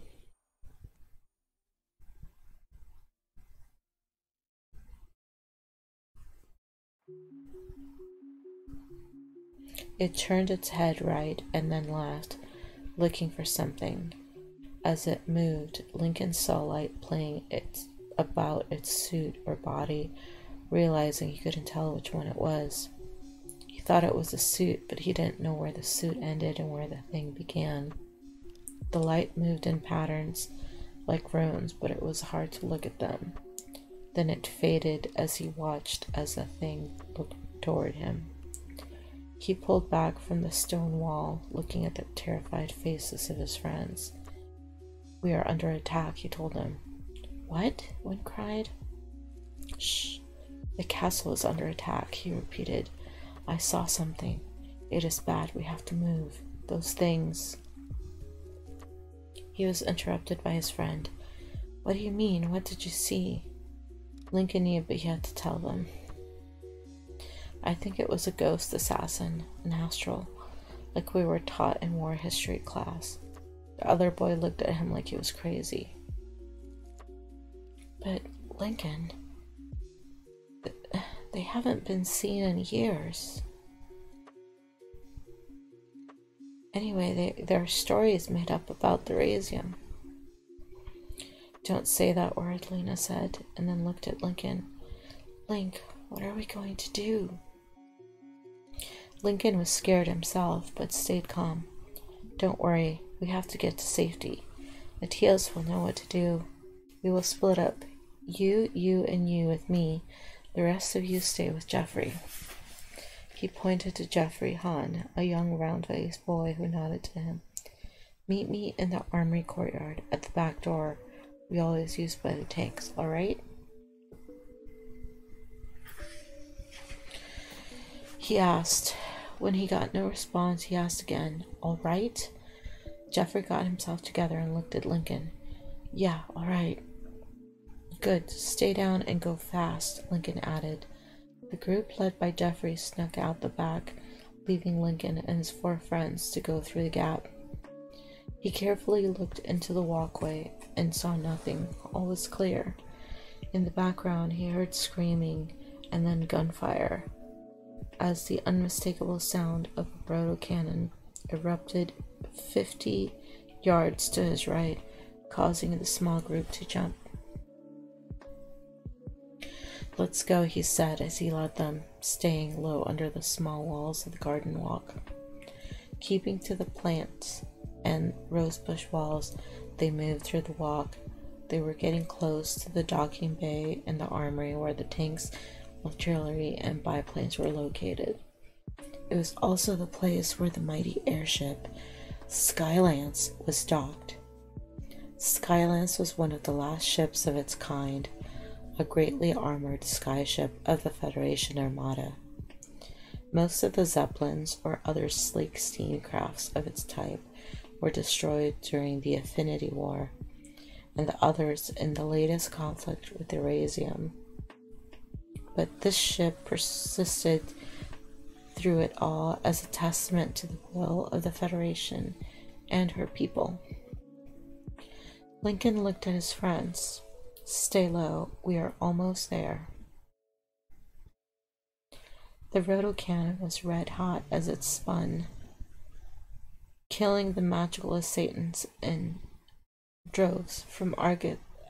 It turned its head right and then left, looking for something. As it moved, Lincoln saw light playing about its suit or body, realizing he couldn't tell which one it was. He thought it was a suit, but he didn't know where the suit ended and where the thing began. The light moved in patterns like runes, but it was hard to look at them. Then it faded as he watched as the thing looked toward him. He pulled back from the stone wall, looking at the terrified faces of his friends. "We are under attack," he told them. "What?" one cried. "Shh. The castle is under attack," he repeated. "I saw something. It is bad. We have to move. Those things." He was interrupted by his friend. "What do you mean? What did you see?" Lincoln knew, but he had to tell them. "I think it was a ghost assassin, an astral, like we were taught in war history class." The other boy looked at him like he was crazy. "But, Lincoln, they haven't been seen in years. Anyway, there are stories made up about the Razium." "Don't say that word," Lena said, and then looked at Lincoln. "Link, what are we going to do?" Lincoln was scared himself, but stayed calm. "Don't worry, we have to get to safety. Matthias will know what to do. We will split up. You, and you with me. The rest of you stay with Jeffrey." He pointed to Jeffrey Hahn, a young round-faced boy who nodded to him. "Meet me in the armory courtyard, at the back door we always use by the tanks, all right?" He asked. When he got no response, he asked again, "All right?" Jeffrey got himself together and looked at Lincoln. "Yeah, all right." "Good. Stay down and go fast," Lincoln added. The group led by Jeffrey snuck out the back, leaving Lincoln and his 4 friends to go through the gap. He carefully looked into the walkway and saw nothing. All was clear. In the background, he heard screaming and then gunfire, as the unmistakable sound of a proto cannon erupted 50 yards to his right, causing the small group to jump. "Let's go," he said as he led them, staying low under the small walls of the garden walk. Keeping to the plants and rosebush walls, they moved through the walk. They were getting close to the docking bay and the armory where the tanks, artillery, and biplanes were located. It was also the place where the mighty airship Skylance was docked. Skylance was one of the last ships of its kind, a greatly armored skyship of the Federation Armada. Most of the Zeppelins or other sleek steam crafts of its type were destroyed during the Affinity War, and the others in the latest conflict with the Razium. But this ship persisted through it all as a testament to the will of the Federation and her people. Lincoln looked at his friends. "Stay low, we are almost there." The rotocannon was red hot as it spun, killing the magical Satans in droves from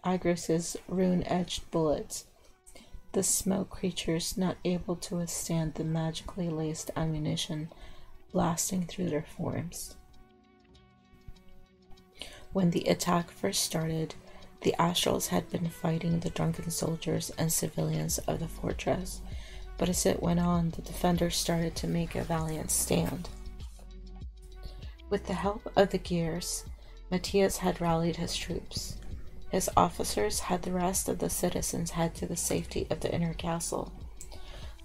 Agris's rune-edged bullets. The smoke creatures, not able to withstand the magically laced ammunition, blasting through their forms. When the attack first started, the Astrals had been fighting the drunken soldiers and civilians of the fortress, but as it went on, the defenders started to make a valiant stand. With the help of the Gears, Matthias had rallied his troops. His officers had the rest of the citizens head to the safety of the inner castle.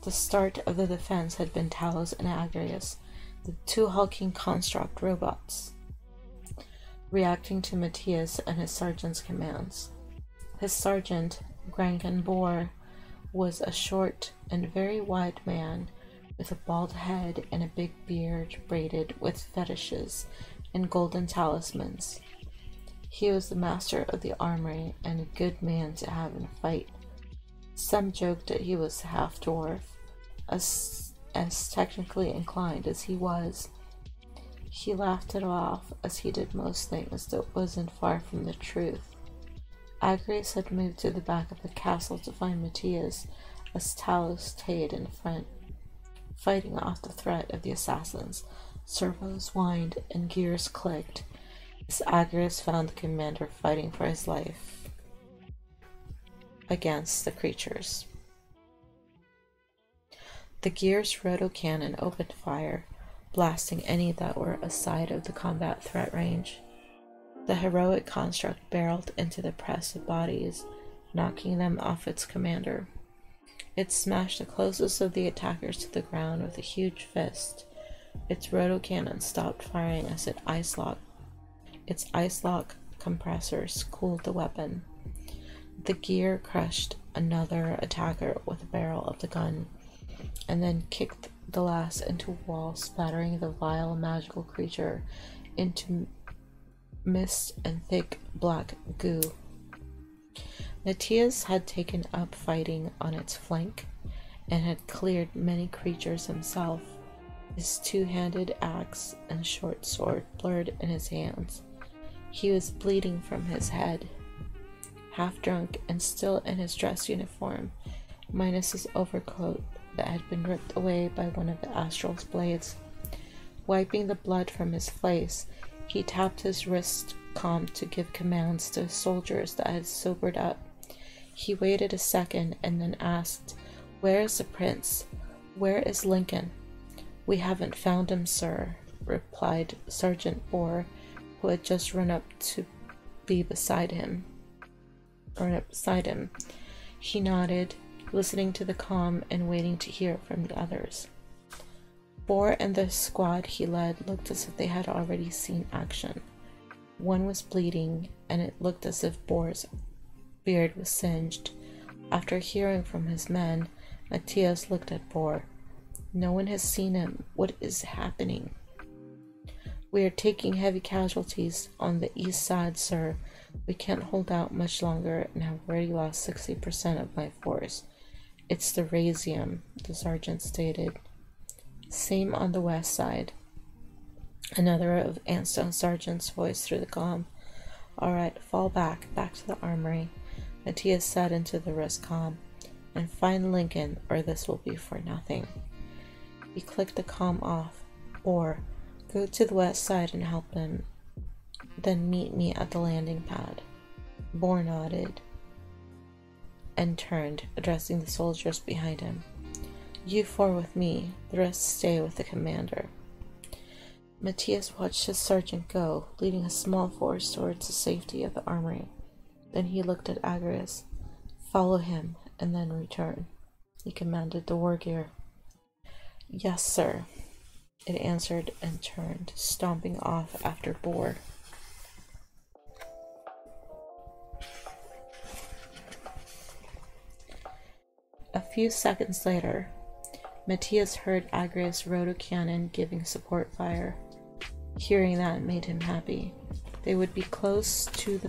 The start of the defense had been Talos and Agrius, the two hulking construct robots, reacting to Matthias and his sergeant's commands. His sergeant, Grankin Bor, was a short and very wide man with a bald head and a big beard braided with fetishes and golden talismans. He was the master of the armory and a good man to have in a fight. Some joked that he was half dwarf, as technically inclined as he was. He laughed it off, as he did most things that wasn't far from the truth. Agrius had moved to the back of the castle to find Matthias, as Talos stayed in front, fighting off the threat of the assassins. Servos whined and gears clicked as Agrius found the commander fighting for his life against the creatures. The gear's rotocannon opened fire, blasting any that were aside of the combat threat range. The heroic construct barreled into the press of bodies, knocking them off its commander. It smashed the closest of the attackers to the ground with a huge fist. Its rotocannon stopped firing as its ice lock compressors cooled the weapon. The gear crushed another attacker with the barrel of the gun, and then kicked the last into a wall, splattering the vile magical creature into mist and thick black goo. Matthias had taken up fighting on its flank and had cleared many creatures himself, his two-handed axe and short sword blurred in his hands. He was bleeding from his head, half drunk and still in his dress uniform, minus his overcoat that had been ripped away by one of the Astral's blades. Wiping the blood from his face, he tapped his wrist com to give commands to soldiers that had sobered up. He waited a second and then asked, "Where is the prince? Where is Lincoln?" "We haven't found him, sir," replied Sergeant Bor, who had just run up beside him. He nodded, listening to the comm and waiting to hear from the others. Bor and the squad he led looked as if they had already seen action. One was bleeding, and it looked as if Bor's beard was singed. After hearing from his men, Matthias looked at Bor. "No one has seen him. What is happening?" "We are taking heavy casualties on the east side, sir. We can't hold out much longer and have already lost 60% of my force. It's the Rasium," the sergeant stated. "Same on the west side." Another of Anstone's sergeant's voice through the comm. "All right, fall back to the armory," Matthias said into the wrist comm, "and find Lincoln, or this will be for nothing." He clicked the comm off. "Or, go to the west side and help him, then meet me at the landing pad." Bor nodded and turned, addressing the soldiers behind him. "You four with me, the rest stay with the commander." Matthias watched his sergeant go, leading a small force towards the safety of the armory. Then he looked at Agrius. "Follow him, and then return," he commanded the war gear. "Yes, sir," it answered and turned, stomping off after Bor. A few seconds later, Matthias heard Agrius' rotocannon giving support fire. Hearing that made him happy. They would be close to the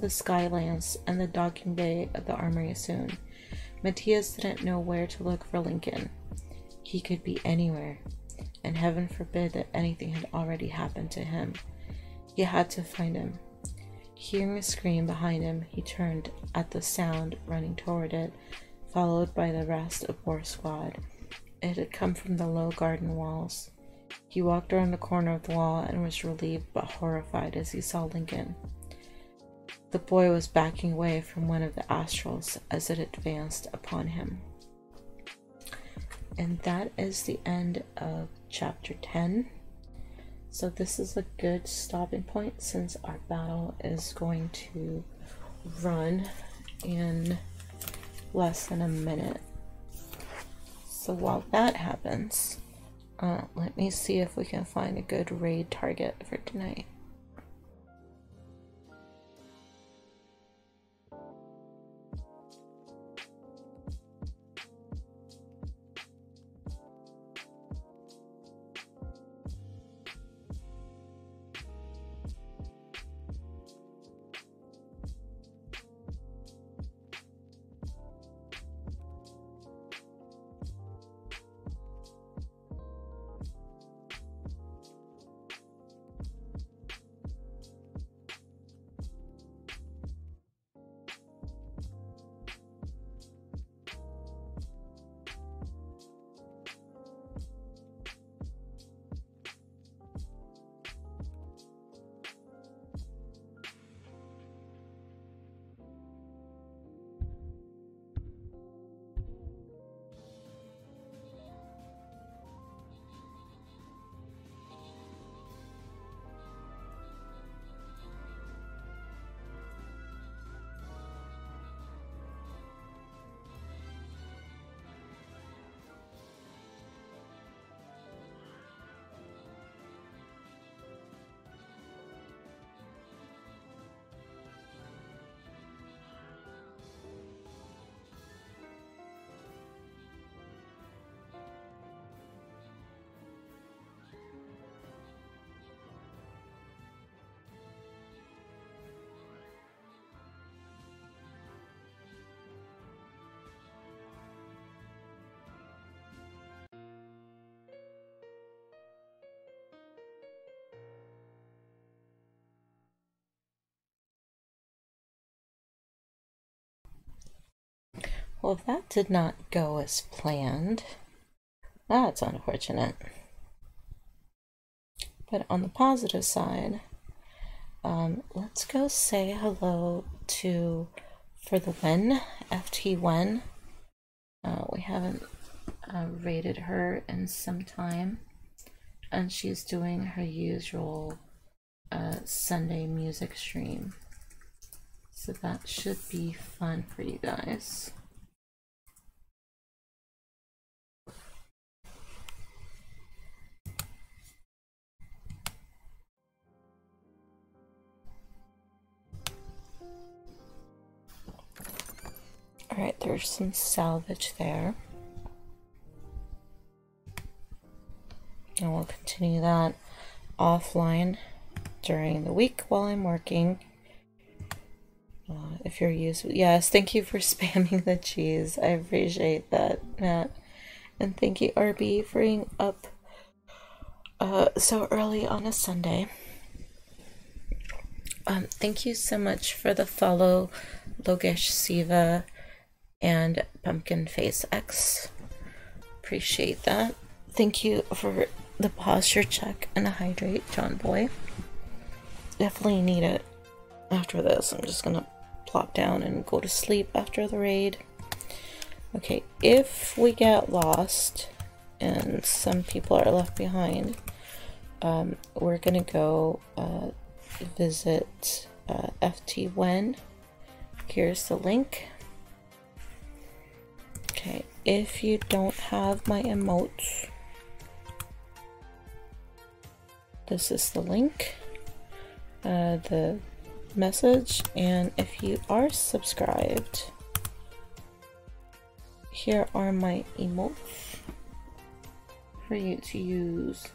Skylance and the docking bay of the armory soon. Matthias didn't know where to look for Lincoln. He could be anywhere, and heaven forbid that anything had already happened to him. He had to find him. Hearing a scream behind him, he turned at the sound, running toward it, followed by the rest of Bor's squad. It had come from the low garden walls. He walked around the corner of the wall and was relieved but horrified as he saw Lincoln. The boy was backing away from one of the astrals as it advanced upon him. And that is the end of chapter 10. So this is a good stopping point since our battle is going to run in less than a minute. So while that happens, let me see if we can find a good raid target for tonight. Well, that did not go as planned. That's unfortunate. But on the positive side, let's go say hello to For the Win, FT Win. We haven't rated her in some time, and she's doing her usual Sunday music stream. So that should be fun for you guys. Alright, there's some salvage there. And we'll continue that offline during the week while I'm working. If you're used, yes, thank you for spamming the cheese. I appreciate that, Matt. And thank you, RB, for being up so early on a Sunday. Thank you so much for the follow, Logesh Siva and Pumpkin Face X. Appreciate that. Thank you for the posture check and a hydrate, John Boy. Definitely need it after this. I'm just gonna plop down and go to sleep after the raid. Okay, if we get lost and some people are left behind, we're gonna go visit FT Wen. Here's the link. Okay, if you don't have my emotes, this is the link, the message, and if you are subscribed, here are my emotes for you to use.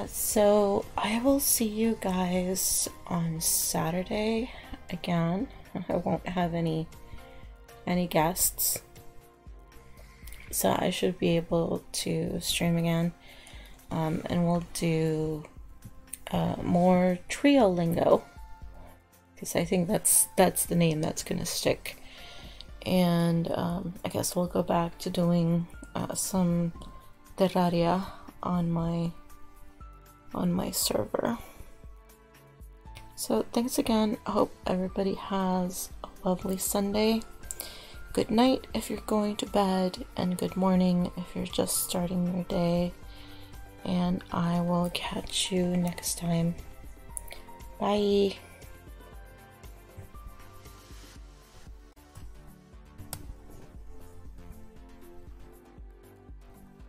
So I will see you guys on Saturday again. I won't have any guests, so I should be able to stream again, and we'll do more trio lingo, because I think that's the name that's gonna stick. And I guess we'll go back to doing some Terraria on my server. So thanks again. I hope everybody has a lovely Sunday. good night if you're going to bed, and good morning if you're just starting your day. And I will catch you next time. Bye.